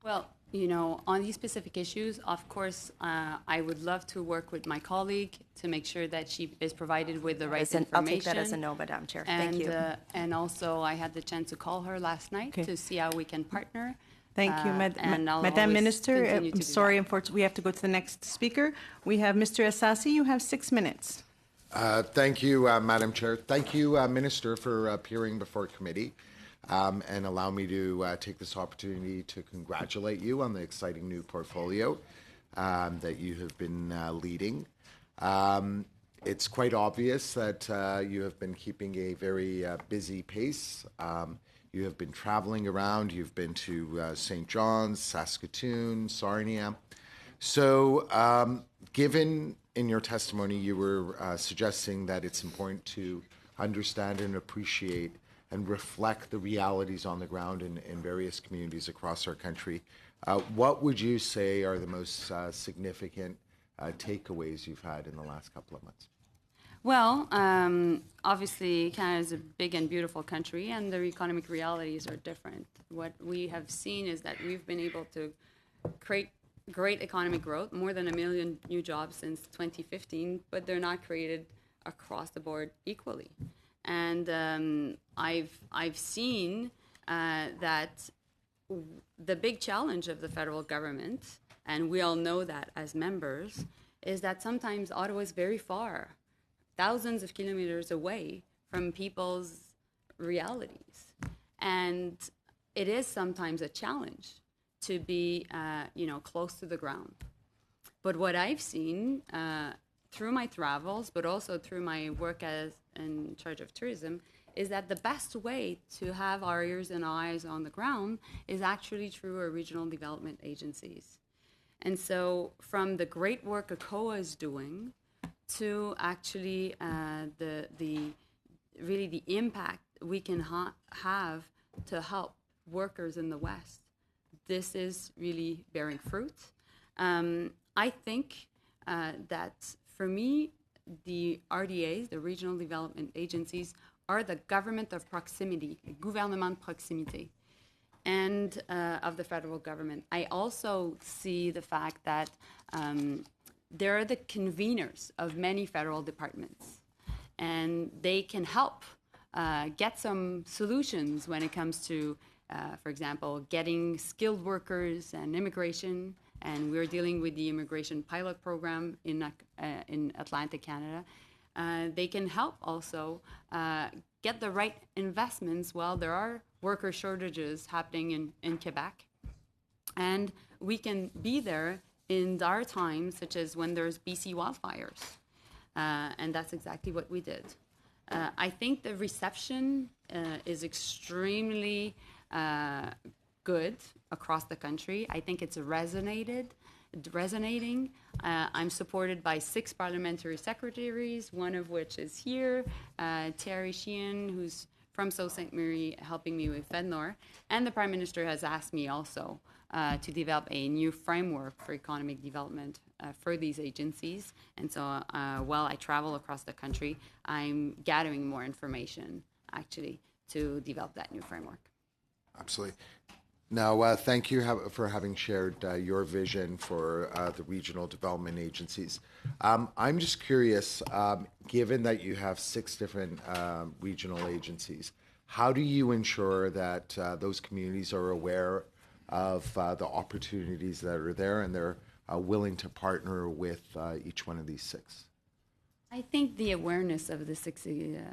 [SPEAKER 12] Well, on these specific issues, of course, I would love to work with my colleague to make sure that she is provided with the right information.
[SPEAKER 8] I'll take that as a no, Madam Chair. Thank you.
[SPEAKER 12] And also, I had the chance to call her last night
[SPEAKER 1] Okay.
[SPEAKER 12] to see how we can partner.
[SPEAKER 1] Thank you,
[SPEAKER 12] and I'll
[SPEAKER 1] Madam
[SPEAKER 12] always
[SPEAKER 1] Minister.
[SPEAKER 12] continue to
[SPEAKER 1] I'm
[SPEAKER 12] do
[SPEAKER 1] sorry,
[SPEAKER 12] that.
[SPEAKER 1] unfortunately, we have to go to the next speaker. We have Mr. Assasi. You have 6 minutes.
[SPEAKER 13] Thank you, Madam Chair. Thank you, Minister, for appearing before committee, and allow me to take this opportunity to congratulate you on the exciting new portfolio that you have been leading. It's quite obvious that you have been keeping a very busy pace. You have been traveling around. You've been to St. John's, Saskatoon, Sarnia. So, given in your testimony you were suggesting that it's important to understand and appreciate and reflect the realities on the ground in various communities across our country, what would you say are the most significant takeaways you've had in the last couple of months?
[SPEAKER 12] Well, obviously, Canada is a big and beautiful country, and the economic realities are different. What we have seen is that we've been able to create great economic growth, more than 1 million new jobs since 2015, but they're not created across the board equally. And I've seen that the big challenge of the federal government, and we all know that as members, is that sometimes Ottawa is very far, thousands of kilometers away from people's realities. And it is sometimes a challenge to be, close to the ground. But what I've seen through my travels, but also through my work as in charge of tourism, is that the best way to have our ears and eyes on the ground is actually through our regional development agencies. And so from the great work ACOA is doing to actually the impact we can have to help workers in the West, this is really bearing fruit. I think that for me, the RDAs, the regional development agencies, are the government of proximity, le gouvernement de proximité, and of the federal government. I also see the fact that they're the conveners of many federal departments, and they can help get some solutions when it comes to, for example, getting skilled workers and immigration. And we're dealing with the immigration pilot program in Atlantic Canada. They can help also get the right investments while there are worker shortages happening in Quebec. And we can be there in dire times, such as when there's BC wildfires. And that's exactly what we did. I think the reception is extremely good across the country. I think it's resonating. I'm supported by 6 parliamentary secretaries, one of which is here, Terry Sheehan, who's from Sault Ste. Marie, helping me with FedNor. And the Prime Minister has asked me also to develop a new framework for economic development for these agencies. And so while I travel across the country, I'm gathering more information, actually, to develop that new framework.
[SPEAKER 13] Absolutely. Now, thank you for having shared your vision for the regional development agencies. I'm just curious, given that you have 6 different regional agencies, how do you ensure that those communities are aware of the opportunities that are there and they're willing to partner with each one of these 6?
[SPEAKER 12] I think the awareness of the 6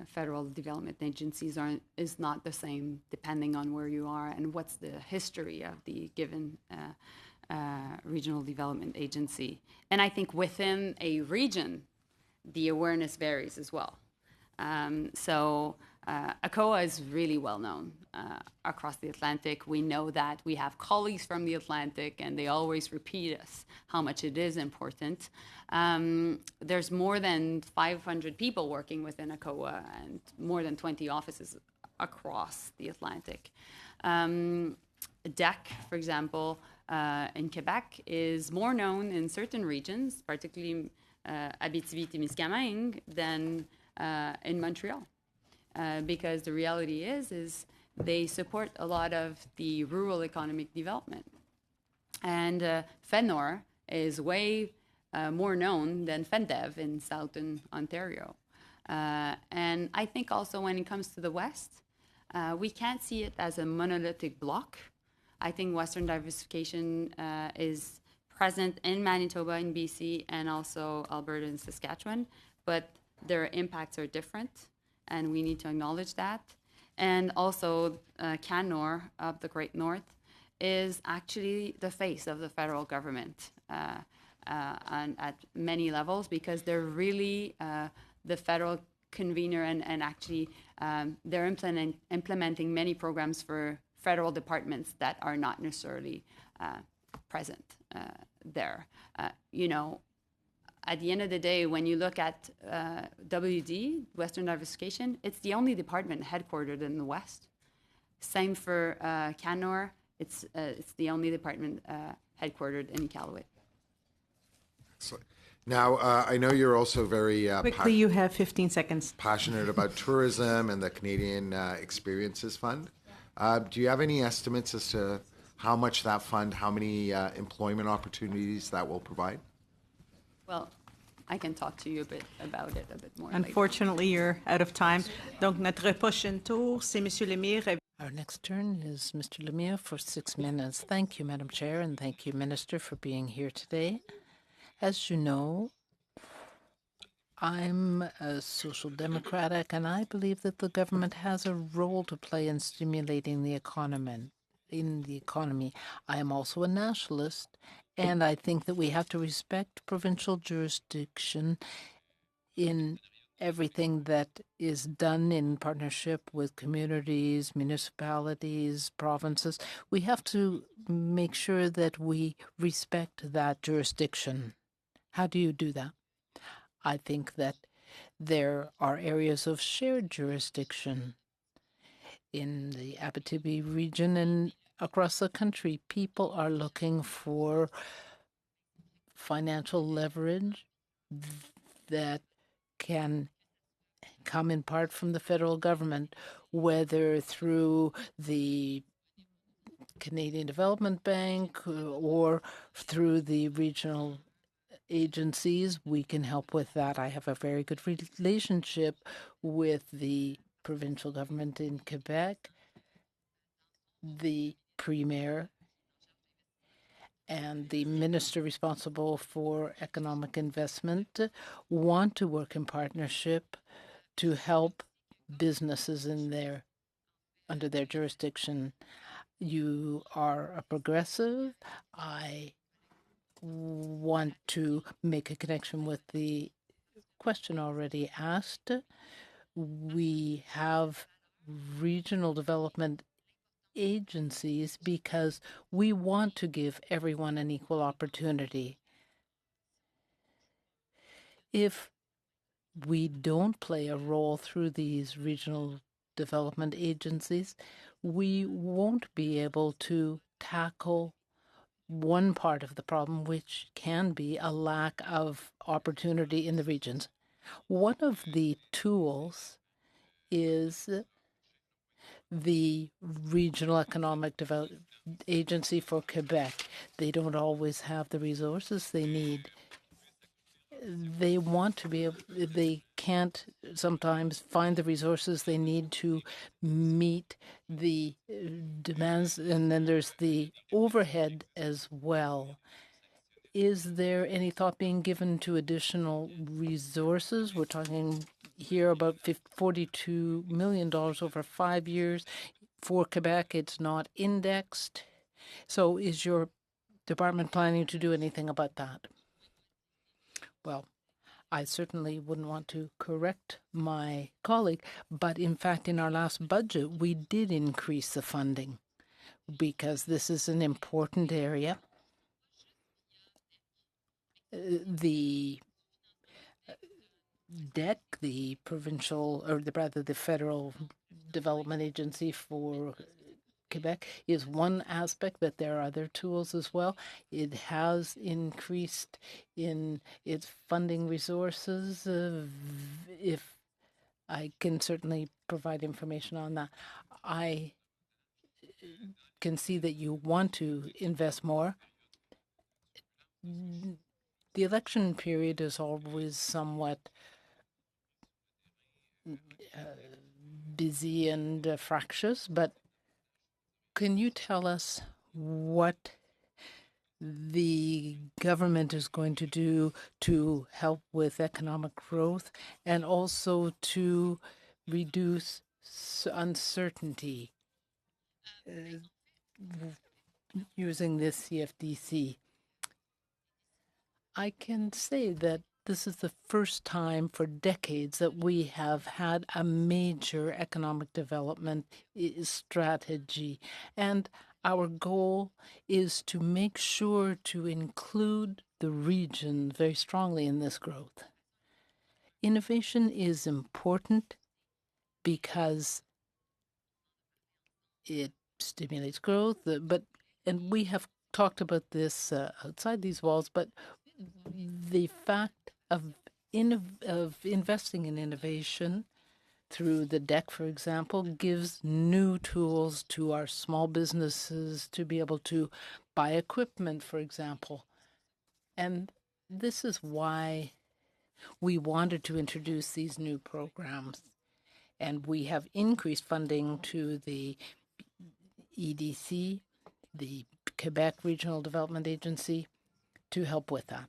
[SPEAKER 12] federal development agencies is not the same depending on where you are and what's the history of the given regional development agency. And I think within a region, the awareness varies as well. ACOA is really well known across the Atlantic. We know that we have colleagues from the Atlantic, and they always repeat us how much it is important. There's more than 500 people working within ACOA and more than 20 offices across the Atlantic. DEC, for example, in Quebec is more known in certain regions, particularly Abitibi-Témiscamingue, than in Montreal. Because the reality is they support a lot of the rural economic development. And FENOR is way more known than FENDEV in Southern Ontario. And I think also when it comes to the West, we can't see it as a monolithic block. I think Western diversification is present in Manitoba, in BC, and also Alberta and Saskatchewan, but their impacts are different, and we need to acknowledge that. And also, CanNor of the Great North is actually the face of the federal government at many levels, because they're really the federal convener, and actually they're implementing many programs for federal departments that are not necessarily present there. At the end of the day, when you look at WD, Western Diversification, it's the only department headquartered in the West. Same for CanNor, it's the only department headquartered in Iqaluit.
[SPEAKER 13] Excellent. Now, I know you're also very
[SPEAKER 1] Quickly, you have 15 seconds.
[SPEAKER 13] Passionate about tourism and the Canadian Experiences Fund. Do you have any estimates as to how much that fund, how many employment opportunities that will provide?
[SPEAKER 12] Well, I can talk to you a bit about it a bit more.
[SPEAKER 1] Unfortunately, you're out of time. Donc, notre prochain tour, c'est Monsieur Lemire.
[SPEAKER 3] Our next turn is Mr. Lemire for 6 minutes. Thank you, Madam Chair, and thank you, Minister, for being here today. As you know, I'm a social democratic, and I believe that the government has a role to play in stimulating the economy. I am also a nationalist, and I think that we have to respect provincial jurisdiction in everything that is done in partnership with communities, municipalities, provinces. We have to make sure that we respect that jurisdiction. How do you do that? I think that there are areas of shared jurisdiction in the Abitibi region and across the country. People are looking for financial leverage that can come in part from the federal government, whether through the Canadian Development Bank or through the regional agencies. We can help with that. I have a very good relationship with the provincial government in Quebec, the premier, and the minister responsible for economic investment want to work in partnership to help businesses under their jurisdiction. You are a progressive. I want to make a connection with the question already asked. We have regional development agencies because we want to give everyone an equal opportunity. If we don't play a role through these regional development agencies, we won't be able to tackle one part of the problem, which can be a lack of opportunity in the regions. One of the tools is the Regional Economic Development Agency for Quebec. They don't always have the resources they need. They want to be able, they can't sometimes find the resources they need to meet the demands, and then there's the overhead as well. Is there any thought being given to additional resources? We're talking here about $42 million over 5 years. For Quebec, it's not indexed. So is your department planning to do anything about that? Well, I certainly wouldn't want to correct my colleague, but in fact, in our last budget, we did increase the funding because this is an important area. The DEC, the provincial, or the federal development agency for Quebec, is one aspect, but there are other tools as well. It has increased in its funding resources. If I can certainly provide information on that. I can see that you want to invest more. The election period is always somewhat busy and fractious, but can you tell us what the government is going to do to help with economic growth and also to reduce uncertainty using this CFDC? I can say that this is the first time for decades that we have had a major economic development strategy. And our goal is to make sure to include the region very strongly in this growth. Innovation is important because it stimulates growth, and we have talked about this outside these walls, but the fact of investing in innovation through the DEC, for example, gives new tools to our small businesses to be able to buy equipment, for example. And this is why we wanted to introduce these new programs. And we have increased funding to the EDC, the Quebec Regional Development Agency, to help with that.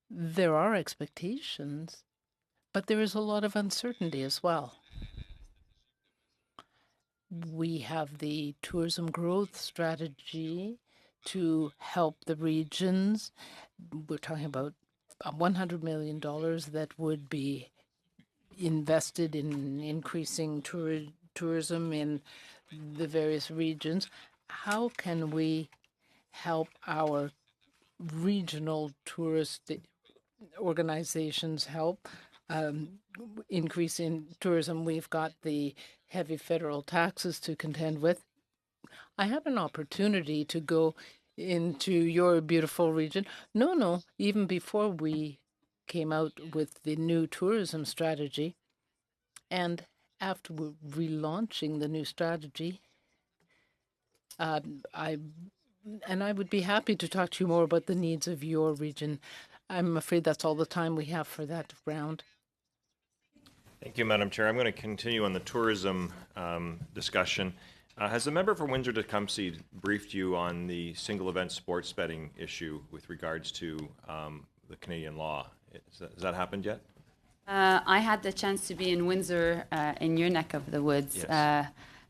[SPEAKER 3] There are expectations, but there is a lot of uncertainty as well. We have the tourism growth strategy to help the regions. We're talking about $100 million that would be invested in increasing tourism in the various regions. How can we help our regional tourist organizations help increase in tourism? We've got the heavy federal taxes to contend with. I had an opportunity to go into your beautiful region. No, even before we came out with the new tourism strategy, and after relaunching the new strategy, I would be happy to talk to you more about the needs of your region. I'm afraid that's all the time we have for that round.
[SPEAKER 7] Thank you, Madam Chair. I'm going to continue on the tourism discussion. Has the member for Windsor-Tecumseh briefed you on the single event sports betting issue with regards to the Canadian law? Has that happened yet?
[SPEAKER 12] I had the chance to be in Windsor in your neck of the woods. Yes.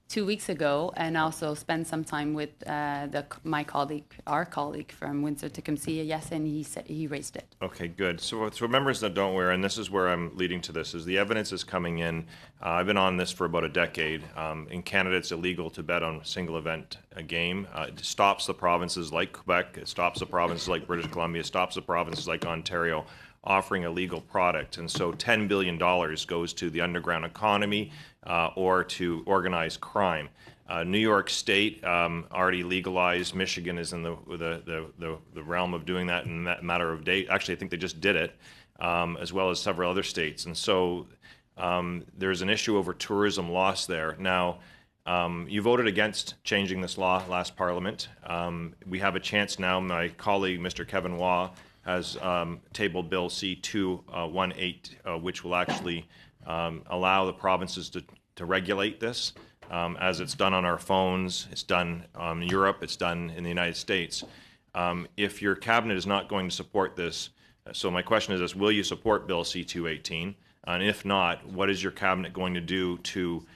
[SPEAKER 12] 2 weeks ago, and also spend some time with our colleague from Windsor-Tecumseh. Yes, and he said he raised it.
[SPEAKER 7] Okay, good. So members that don't aware, and this is where I'm leading to this, is the evidence is coming in. I've been on this for about a decade. In Canada, it's illegal to bet on a single event game. It stops the provinces like Quebec. It stops the provinces like British Columbia. It stops the provinces like Ontario offering a legal product. And so $10 billion goes to the underground economy or to organized crime. New York State already legalized. Michigan is in the realm of doing that in a matter of days. Actually, I think they just did it, as well as several other states. And so there's an issue over tourism loss there. Now, you voted against changing this law last Parliament. We have a chance now. My colleague, Mr. Kevin Waugh, has tabled Bill C-218, which will actually allow the provinces to regulate this. As it's done on our phones, it's done in Europe, it's done in the United States. If your cabinet is not going to support this, so my question is this: will you support Bill C-218? And if not, what is your cabinet going to do to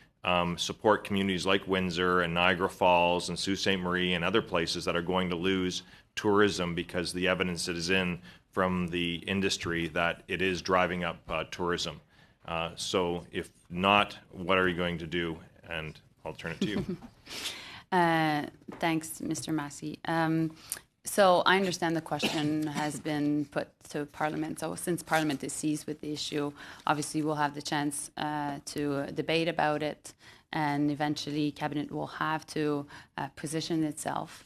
[SPEAKER 7] support communities like Windsor and Niagara Falls and Sault Ste. Marie and other places that are going to lose tourism because the evidence is in from the industry that it is driving up tourism? So if not, what are you going to do? And I'll turn it to you.
[SPEAKER 12] Thanks, Mr. Massey. So I understand the question has been put to Parliament. So since Parliament is seized with the issue, obviously we'll have the chance to debate about it, and eventually Cabinet will have to position itself,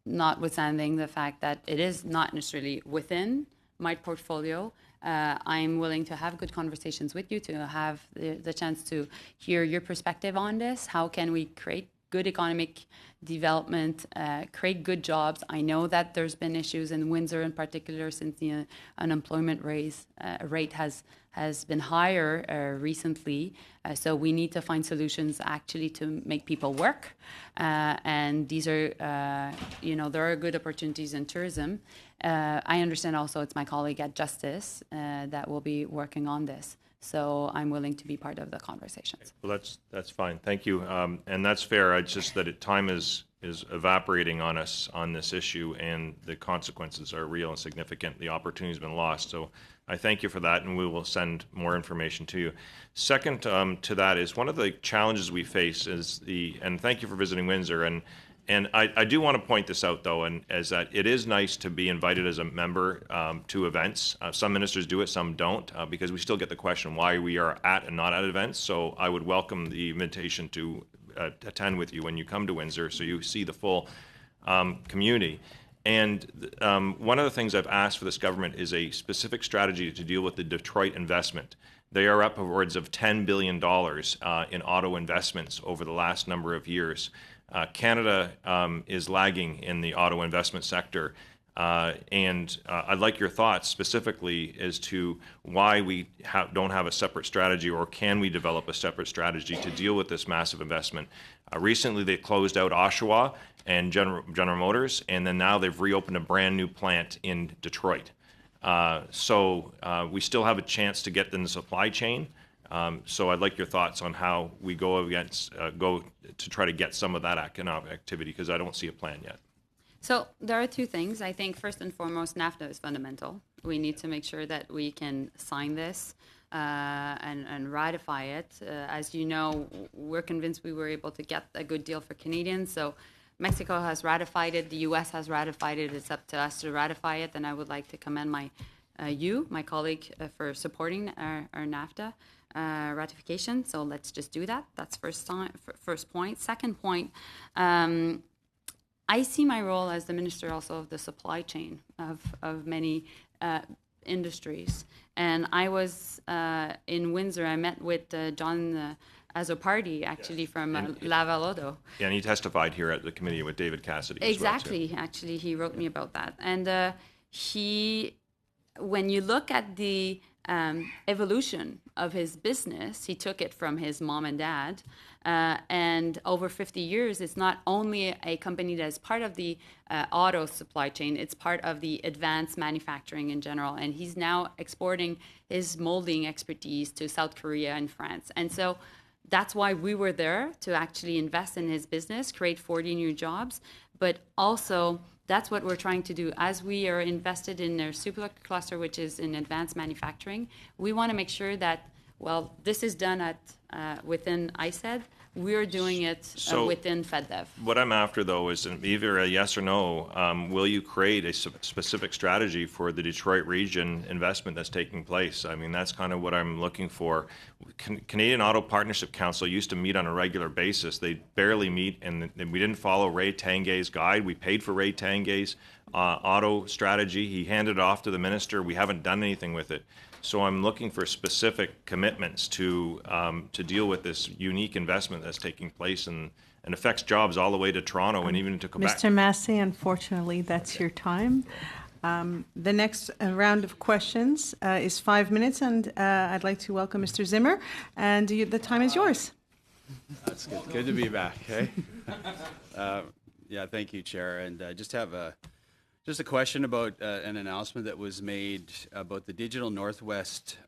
[SPEAKER 12] notwithstanding the fact that it is not necessarily within my portfolio. I'm willing to have good conversations with you, to have the chance to hear your perspective on this. How can we create good economic development, create good jobs? I know that there's been issues in Windsor in particular since the unemployment rate has been higher recently. So we need to find solutions actually to make people work. And these are, there are good opportunities in tourism. I understand also it's my colleague at Justice that will be working on this. So I'm willing to be part of the conversations.
[SPEAKER 7] Well, that's fine. Thank you. And that's fair. It's just that time is evaporating on us on this issue, and the consequences are real and significant. The opportunity has been lost. So I thank you for that, and we will send more information to you. Second to that is one of the challenges we face is and thank you for visiting Windsor, and I do want to point this out, though, and is that it is nice to be invited as a member to events. Some ministers do it, some don't, because we still get the question why we are at and not at events. So I would welcome the invitation to attend with you when you come to Windsor, so you see the full community. And one of the things I've asked for this government is a specific strategy to deal with the Detroit investment. They are upwards of $10 billion in auto investments over the last number of years. Canada is lagging in the auto investment sector, and I'd like your thoughts specifically as to why we don't have a separate strategy, or can we develop a separate strategy to deal with this massive investment. Recently, they closed out Oshawa and General Motors, and then now they've reopened a brand new plant in Detroit. So we still have a chance to get in the supply chain. So I'd like your thoughts on how we go to try to get some of that economic activity, because I don't see a plan yet.
[SPEAKER 12] So there are two things. I think first and foremost, NAFTA is fundamental. We need to make sure that we can sign this and ratify it. As you know, we're convinced we were able to get a good deal for Canadians. So Mexico has ratified it. The U.S. has ratified it. It's up to us to ratify it. And I would like to commend my colleague, for supporting our NAFTA ratification. So let's just do that. That's first point. Second point, I see my role as the minister also of the supply chain of many industries. And I was in Windsor. I met with John Azopardi, actually, from Laval Auto.
[SPEAKER 7] Yeah, and he testified here at the committee with David Cassidy.
[SPEAKER 12] Exactly. As well, actually, he wrote me about that. And when you look at the evolution of his business, he took it from his mom and dad. And over 50 years, it's not only a company that is part of the auto supply chain, it's part of the advanced manufacturing in general. And he's now exporting his molding expertise to South Korea and France. And so that's why we were there, to actually invest in his business, create 40 new jobs. But also, that's what we're trying to do. As we are invested in their supercluster, which is in advanced manufacturing, we want to make sure that, well, this is done at within ISED, we're doing it
[SPEAKER 7] So-
[SPEAKER 12] within FedDev.
[SPEAKER 7] What I'm after, though, is either a yes or no. Will you create a specific strategy for the Detroit region investment that's taking place? I mean, that's kind of what I'm looking for. Canadian Auto Partnership Council used to meet on a regular basis. They barely meet, and we didn't follow Ray Tangay's guide. We paid for Ray Tangay's auto strategy. He handed it off to the minister. We haven't done anything with it. So I'm looking for specific commitments to deal with this unique investment that's taking place and affects jobs all the way to Toronto and even to Quebec.
[SPEAKER 1] Mr. Massey, unfortunately, that's your time. The next round of questions is 5 minutes, and I'd like to welcome Mr. Zimmer, and the time is yours.
[SPEAKER 14] That's good. Good to be back. Hey. Yeah, thank you, Chair. And just a question about an announcement that was made about the Digital Northwest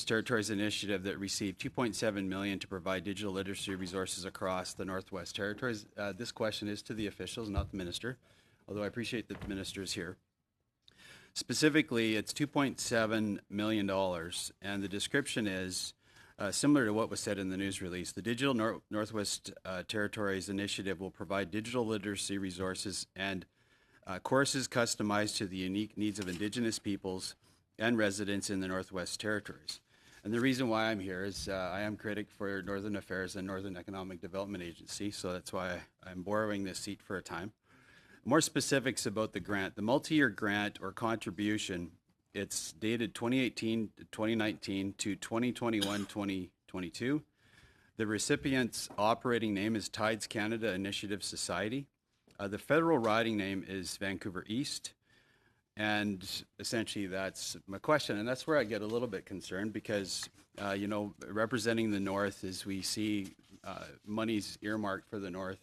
[SPEAKER 14] Territories Initiative that received $2.7 million to provide digital literacy resources across the Northwest Territories. This question is to the officials, not the minister, although I appreciate that the minister is here. Specifically, it's $2.7 million, and the description is similar to what was said in the news release. The Digital Northwest Territories Initiative will provide digital literacy resources and courses customized to the unique needs of Indigenous peoples and residents in the Northwest Territories. And the reason why I'm here is I am critic for Northern Affairs and Northern Economic Development Agency, so that's why I'm borrowing this seat for a time. More specifics about the grant. The multi-year grant or contribution, it's dated 2018 to 2019 to 2021-2022. The recipient's operating name is Tides Canada Initiative Society. The federal riding name is Vancouver East, and essentially that's my question, and that's where I get a little bit concerned because, representing the North as we see monies earmarked for the North,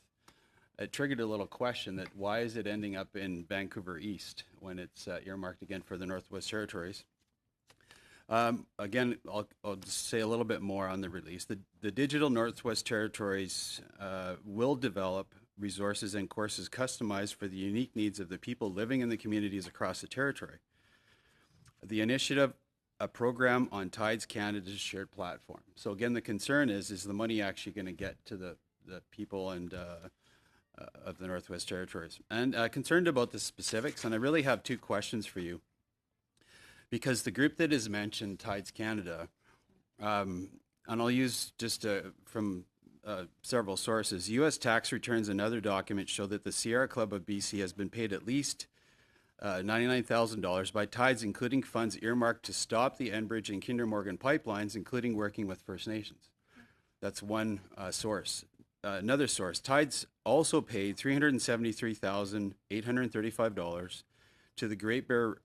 [SPEAKER 14] it triggered a little question that why is it ending up in Vancouver East when it's earmarked again for the Northwest Territories? Again, I'll just say a little bit more on the release. The Digital Northwest Territories will develop resources and courses customized for the unique needs of the people living in the communities across the territory. The initiative, a program on Tides Canada's shared platform. So again, the concern is the money actually going to get to the people and of the Northwest Territories? And concerned about the specifics, and I really have two questions for you. Because the group that is mentioned, Tides Canada, and I'll use just from several sources. U.S. tax returns and other documents show that the Sierra Club of BC has been paid at least $99,000 by Tides, including funds earmarked to stop the Enbridge and Kinder Morgan pipelines, including working with First Nations. That's one source. Another source, Tides also paid $373,835 to the Great Bear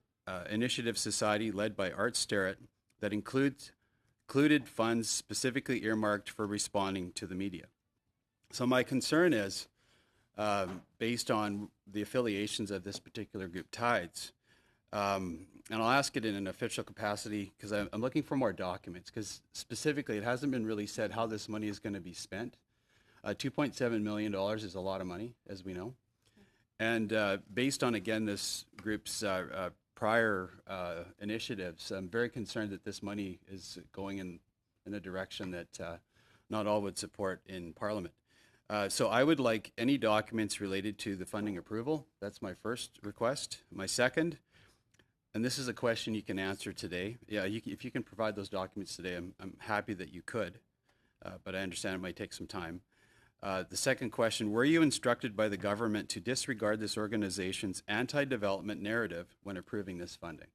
[SPEAKER 14] Initiative Society led by Art Starrett that included funds specifically earmarked for responding to the media. So my concern is, based on the affiliations of this particular group, Tides, and I'll ask it in an official capacity because I'm looking for more documents, because specifically it hasn't been really said how this money is going to be spent. $2.7 million is a lot of money, as we know. And based on, again, this group's prior initiatives, I'm very concerned that this money is going in a direction that not all would support in Parliament. So I would like any documents related to the funding approval. That's my first request. My second, and this is a question you can answer today. Yeah, if you can provide those documents today, I'm happy that you could, but I understand it might take some time. The second question, were you instructed by the government to disregard this organization's anti-development narrative when approving this funding?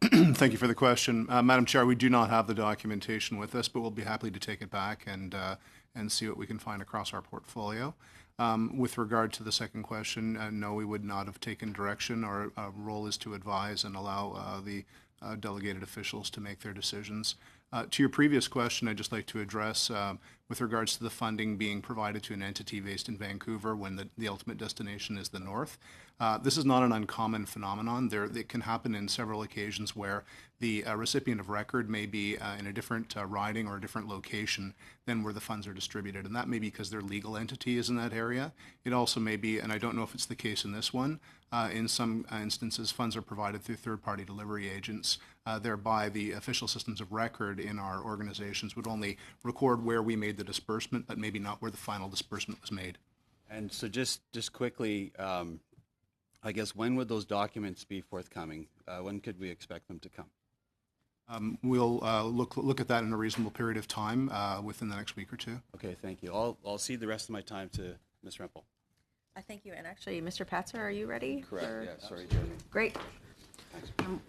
[SPEAKER 5] Thank you for the question. Madam Chair, we do not have the documentation with us, but we'll be happy to take it back and see what we can find across our portfolio. With regard to the second question, no, we would not have taken direction. Our role is to advise and allow the delegated officials to make their decisions. To your previous question, I'd just like to address with regards to the funding being provided to an entity based in Vancouver when the ultimate destination is the North. This is not an uncommon phenomenon. It can happen in several occasions where the recipient of record may be in a different riding or a different location than where the funds are distributed. And that may be because their legal entity is in that area. It also may be, and I don't know if it's the case in this one, in some instances funds are provided through third-party delivery agents thereby the official systems of record in our organizations would only record where we made the disbursement, but maybe not where the final disbursement was made.
[SPEAKER 14] And so just quickly, I guess, when would those documents be forthcoming? When could we expect them to come?
[SPEAKER 5] We'll look at that in a reasonable period of time within the next week or two.
[SPEAKER 14] Okay, thank you. I'll cede the rest of my time to Ms. Rempel.
[SPEAKER 8] Thank you. And actually, Mr. Patzer, are you ready?
[SPEAKER 14] Correct, yeah, sorry, Jeremy.
[SPEAKER 8] Great.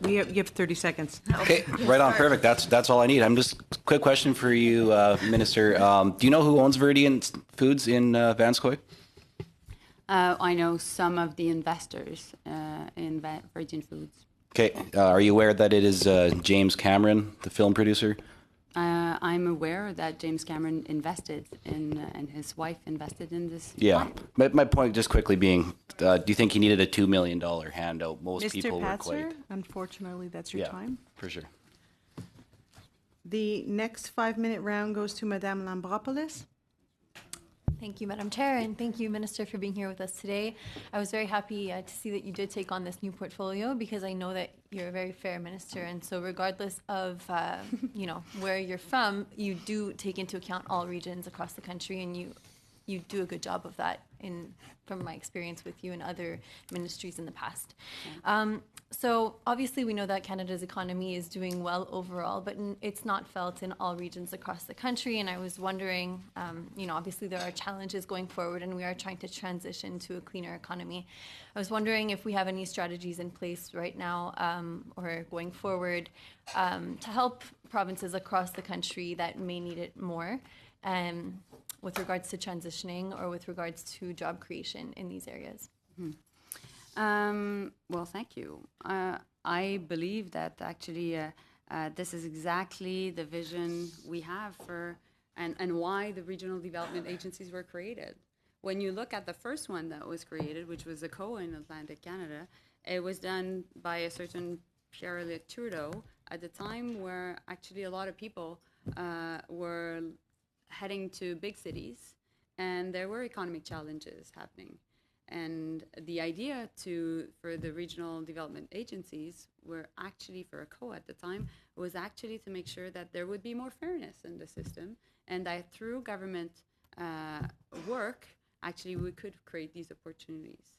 [SPEAKER 1] You have 30 seconds.
[SPEAKER 15] Okay, right on, perfect. That's all I need. I'm just quick question for you, Minister. Do you know who owns Viridian Foods in Vanscoy?
[SPEAKER 12] I know some of the investors in Virgin Foods.
[SPEAKER 15] Okay, are you aware that it is James Cameron, the film producer?
[SPEAKER 12] I'm aware that James Cameron invested in, and his wife invested in this.
[SPEAKER 15] Yeah. My point, just quickly, being, do you think he needed a $2 million handout? Most
[SPEAKER 1] Mr.
[SPEAKER 15] people were
[SPEAKER 1] Patzer,
[SPEAKER 15] quite.
[SPEAKER 1] unfortunately, that's your time.
[SPEAKER 15] For sure.
[SPEAKER 1] The next 5-minute round goes to Madame Lambropoulos.
[SPEAKER 9] Thank you, Madam Chair, and thank you, Minister, for being here with us today. I was very happy to see that you did take on this new portfolio, because I know that you're a very fair minister, and so regardless of where you're from, you do take into account all regions across the country, and you do a good job of that from my experience with you and other ministries in the past. So obviously we know that Canada's economy is doing well overall, but it's not felt in all regions across the country. And I was wondering, obviously there are challenges going forward, and we are trying to transition to a cleaner economy. I was wondering if we have any strategies in place right now or going forward to help provinces across the country that may need it more. With regards to transitioning or with regards to job creation in these areas?
[SPEAKER 12] Well, thank you. I believe that actually this is exactly the vision we have for and why the regional development agencies were created. When you look at the first one that was created, which was the COA in Atlantic Canada, it was done by a certain Pierre-Luc Trudeau at the time where actually a lot of people were heading to big cities, and there were economic challenges happening. And the idea for the regional development agencies were actually, for a COA at the time, was actually to make sure that there would be more fairness in the system, and that through government work, actually we could create these opportunities.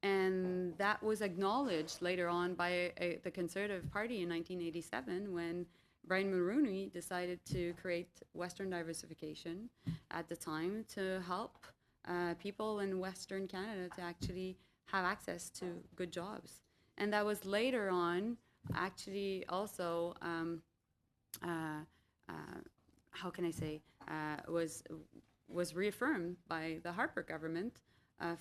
[SPEAKER 12] And that was acknowledged later on by the Conservative Party in 1987 when Brian Mulroney decided to create Western diversification at the time to help people in Western Canada to actually have access to good jobs. And that was later on actually also, how can I say, was reaffirmed by the Harper government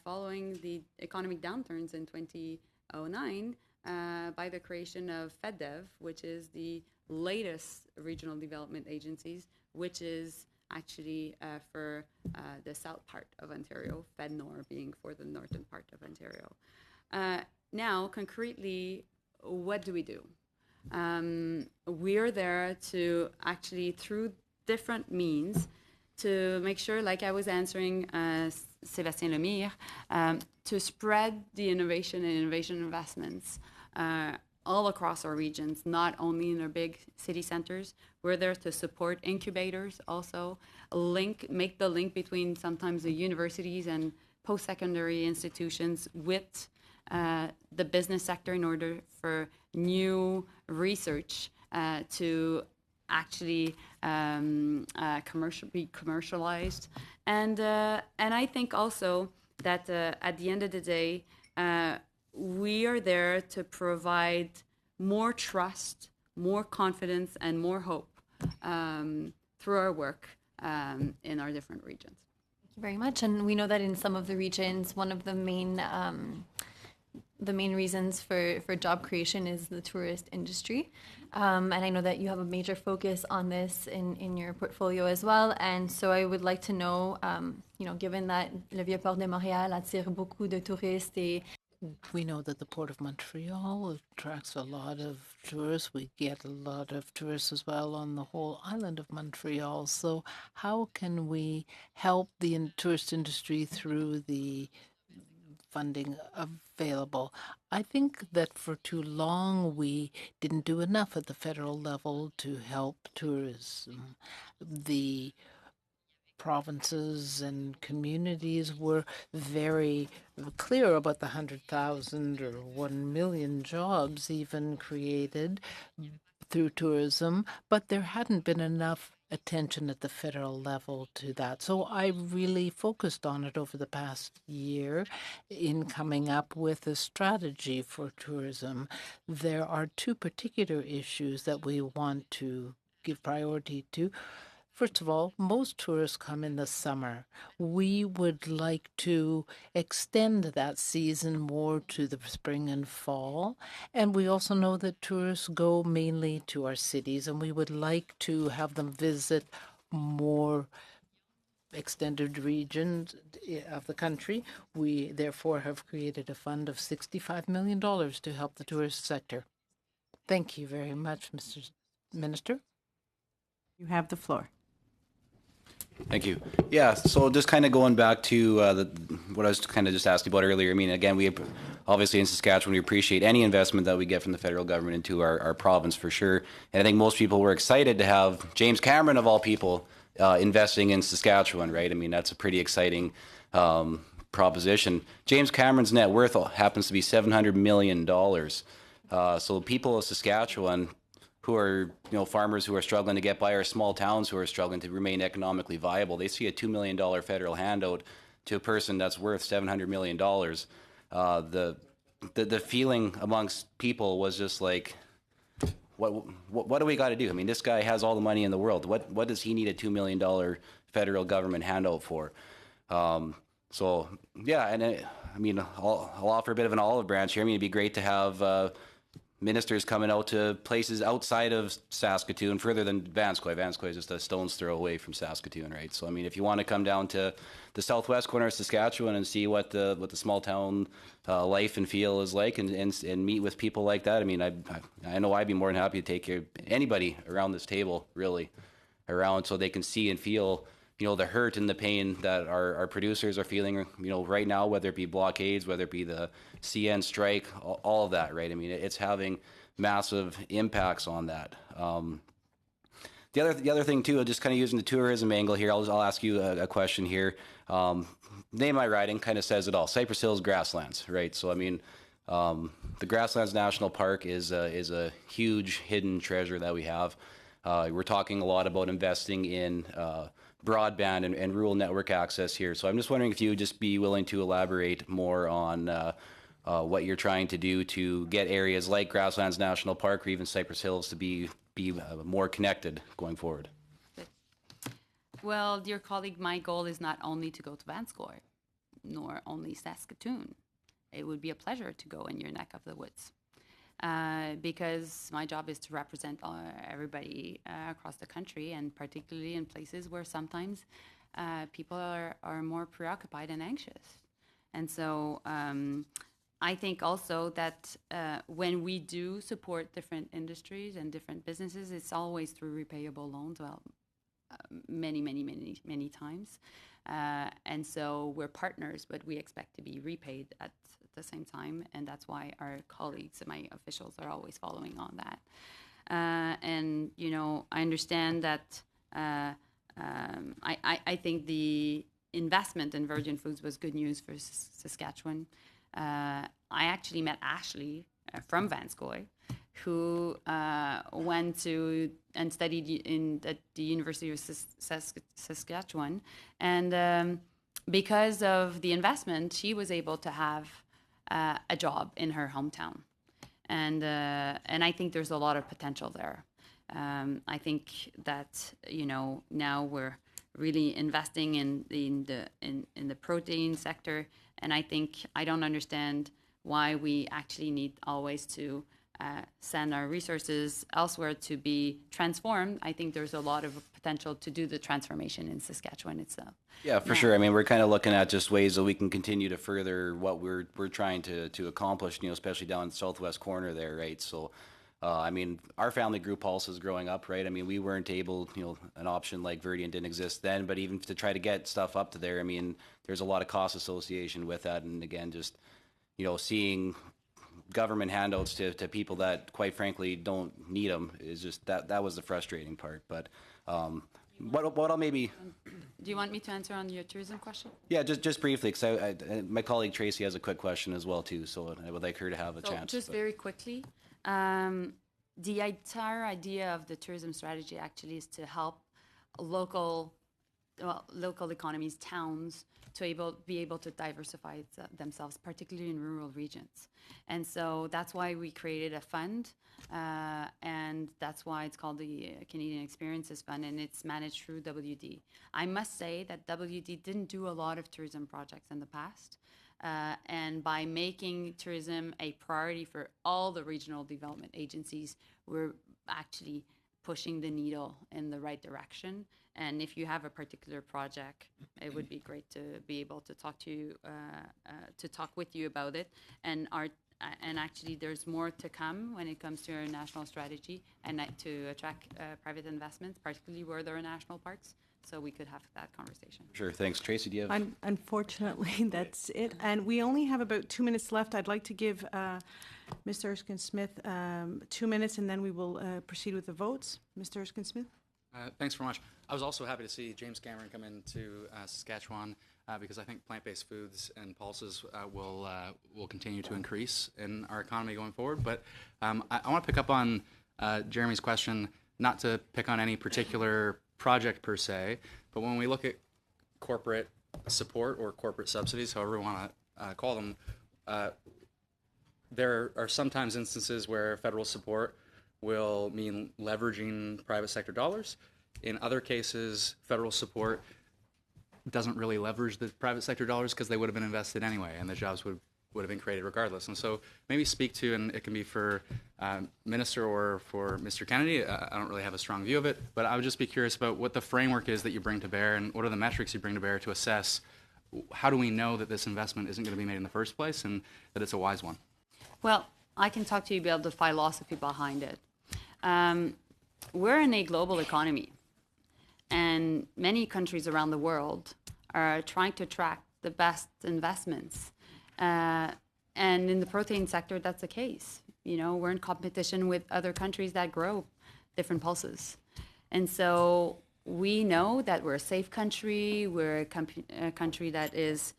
[SPEAKER 12] following the economic downturns in 2009 by the creation of FedDev, which is the latest regional development agencies, which is actually for the south part of Ontario, FedNor being for the northern part of Ontario. Now, concretely, what do? We're there to actually, through different means, to make sure, like I was answering Sébastien Lemire, to spread the innovation and innovation investments all across our regions, not only in our big city centers. We're there to support incubators also, make the link between sometimes the universities and post-secondary institutions with the business sector in order for new research to actually be commercialized. And I think also that at the end of the day, we are there to provide more trust, more confidence, and more hope through our work in our different regions.
[SPEAKER 9] Thank you very much. And we know that in some of the regions, one of the main reasons for job creation is the tourist industry. And I know that you have a major focus on this in your portfolio as well. And so I would like to know, given that le Vieux-Port de Montréal attire beaucoup de touristes.
[SPEAKER 3] We know that the Port of Montreal attracts a lot of tourists. We get a lot of tourists as well on the whole island of Montreal. So how can we help the tourist industry through the funding available. I think that for too long we didn't do enough at the federal level to help tourism. The provinces and communities were very clear about the 100,000 or 1 million jobs even created through tourism, but there hadn't been enough attention at the federal level to that. So I really focused on it over the past year in coming up with a strategy for tourism. There are two particular issues that we want to give priority to. First of all, most tourists come in the summer. We would like to extend that season more to the spring and fall. And we also know that tourists go mainly to our cities, and we would like to have them visit more extended regions of the country. We therefore have created a fund of $65 million to help the tourist sector. Thank you very much, Mr. Minister.
[SPEAKER 1] You have the floor.
[SPEAKER 15] Thank you. Yeah, so just kind of going back to what I was kind of just asking about earlier. I mean, again, we obviously in Saskatchewan, we appreciate any investment that we get from the federal government into our province for sure. And I think most people were excited to have James Cameron, of all people, investing in Saskatchewan, right? I mean, that's a pretty exciting proposition. James Cameron's net worth happens to be $700 million. So people of Saskatchewan who are, farmers who are struggling to get by, or small towns who are struggling to remain economically viable, they see a $2 million federal handout to a person that's worth $700 million. The feeling amongst people was just like, what do we got to do? I mean, this guy has all the money in the world. What does he need a $2 million federal government handout for? So yeah, and I mean, I'll offer a bit of an olive branch here. I mean, it'd be great to have ministers coming out to places outside of Saskatoon, further than Vanscoy. Vanscoy is just a stone's throw away from Saskatoon, right? So I mean, if you want to come down to the southwest corner of Saskatchewan and see what the small town life and feel is like, and meet with people like that, I mean, I know I'd be more than happy to take anybody around this table, really, around, so they can see and feel, the hurt and the pain that our producers are feeling, right now, whether it be blockades, whether it be the CN strike, all of that, right? I mean, it's having massive impacts on that. The other thing too, just kind of using the tourism angle here, I'll ask you a question here. Name of my riding kind of says it all. Cypress Hills Grasslands, right? So I mean, the Grasslands National Park is a huge hidden treasure that we have. We're talking a lot about investing in broadband and rural network access here. So I'm just wondering if you would just be willing to elaborate more on what you're trying to do to get areas like Grasslands National Park or even Cypress Hills to be more connected going forward.
[SPEAKER 12] Well, dear colleague, my goal is not only to go to Vanscoy, nor only Saskatoon. It would be a pleasure to go in your neck of the woods. Because my job is to represent everybody across the country, and particularly in places where sometimes people are more preoccupied and anxious. And so I think also that when we do support different industries and different businesses, it's always through repayable loans, well, many times. And so we're partners, but we expect to be repaid at the same time, and that's why our colleagues and my officials are always following on that. And I understand that I think the investment in Virgin Foods was good news for Saskatchewan. I actually met Ashley from Vanscoy, who went to and studied at the University of Saskatchewan, and because of the investment, she was able to have a job in her hometown, and I think there's a lot of potential there. I think that now we're really investing in the protein sector, and I don't understand why we actually need always to send our resources elsewhere to be transformed. I think there's a lot of potential to do the transformation in Saskatchewan itself.
[SPEAKER 15] Yeah, for sure. I mean, we're kind of looking at just ways that we can continue to further what we're trying to accomplish, especially down in the southwest corner there, right? So I mean, our family grew pulses growing up, right? I mean, we weren't able, an option like Verdian didn't exist then, but even to try to get stuff up to there, I mean, there's a lot of cost association with that. And again, just, seeing government handouts to people that quite frankly don't need them is just, that was the frustrating part. But what I'll maybe...
[SPEAKER 12] Do you want me to answer on your tourism question?
[SPEAKER 15] Yeah, just briefly, because my colleague Tracy has a quick question as well too, so I would like her to have a chance.
[SPEAKER 12] Just very quickly, the entire idea of the tourism strategy actually is to help local economies, towns, to be able to diversify themselves, particularly in rural regions. And so that's why we created a fund, and that's why it's called the Canadian Experiences Fund, and it's managed through WD. I must say that WD didn't do a lot of tourism projects in the past. And by making tourism a priority for all the regional development agencies, we're actually pushing the needle in the right direction. And if you have a particular project, it would be great to be able to talk to you, to talk with you about it. And actually, there's more to come when it comes to our national strategy and to attract private investments, particularly where there are national parks. So we could have that conversation.
[SPEAKER 15] Sure, thanks. Tracy, do you have...
[SPEAKER 1] Unfortunately, that's it. And we only have about 2 minutes left. I'd like to give Mr. Erskine-Smith 2 minutes, and then we will proceed with the votes. Mr. Erskine-Smith?
[SPEAKER 16] Thanks very much. I was also happy to see James Cameron come into Saskatchewan because I think plant-based foods and pulses will continue to increase in our economy going forward. But I want to pick up on Jeremy's question, not to pick on any particular project per se, but when we look at corporate support or corporate subsidies, however we want to call them, there are sometimes instances where federal support will mean leveraging private sector dollars. In other cases, federal support doesn't really leverage the private sector dollars because they would have been invested anyway, and the jobs would have been created regardless. And so maybe speak to, and it can be for Minister or for Mr. Kennedy, I don't really have a strong view of it, but I would just be curious about what the framework is that you bring to bear and what are the metrics you bring to bear to assess how do we know that this investment isn't going to be made in the first place and that it's a wise one?
[SPEAKER 12] Well, I can talk to you about the philosophy behind it. We're in a global economy, and many countries around the world are trying to attract the best investments. And in the protein sector, that's the case. We're in competition with other countries that grow different pulses. And so we know that we're a safe country, we're a country that is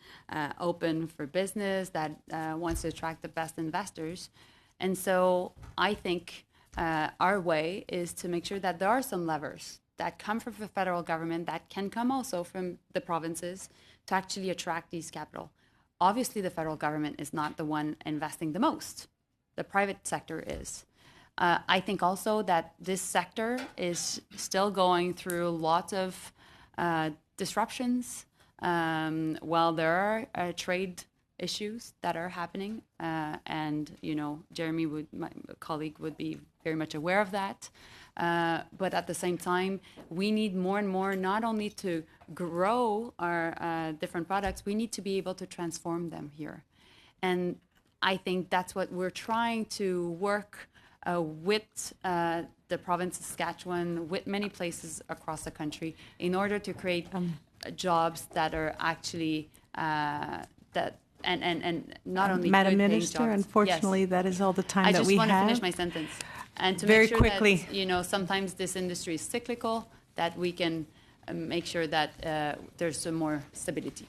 [SPEAKER 12] open for business, that wants to attract the best investors. And so I think our way is to make sure that there are some levers that come from the federal government, that can come also from the provinces, to actually attract these capital. Obviously, the federal government is not the one investing the most. The private sector is. I think also that this sector is still going through lots of disruptions. While there are trade issues that are happening, and Jeremy, my colleague, would be very much aware of that. But at the same time, we need more and more not only to grow our different products, we need to be able to transform them here. And I think that's what we're trying to work with the province of Saskatchewan, with many places across the country, in order to create jobs that are actually and not only
[SPEAKER 1] Madam
[SPEAKER 12] good-paying
[SPEAKER 1] Minister,
[SPEAKER 12] jobs.
[SPEAKER 1] unfortunately,
[SPEAKER 12] Yes.
[SPEAKER 1] that is all the time that we have.
[SPEAKER 12] I just want to finish my sentence. And to
[SPEAKER 1] Very
[SPEAKER 12] make sure
[SPEAKER 1] quickly.
[SPEAKER 12] that, sometimes this industry is cyclical, that we can make sure that there's some more stability.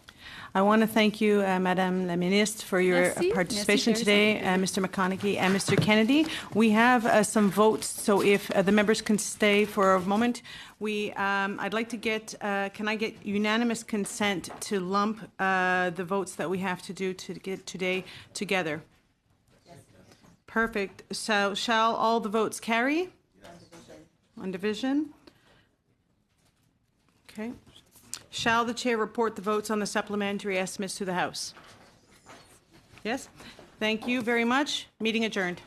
[SPEAKER 1] I want to thank you, Madame la Ministre, for your
[SPEAKER 12] Merci.
[SPEAKER 1] participation
[SPEAKER 12] Merci,
[SPEAKER 1] today, Mr. McConaughey and Mr. Kennedy. We have some votes, so if the members can stay for a moment, I'd like to get, can I get unanimous consent to lump the votes that we have to do to get today together? Yes. Perfect. So shall all the votes carry? Yes. On division? Okay. Shall the chair report the votes on the supplementary estimates to the House? Yes? Thank you very much. Meeting adjourned.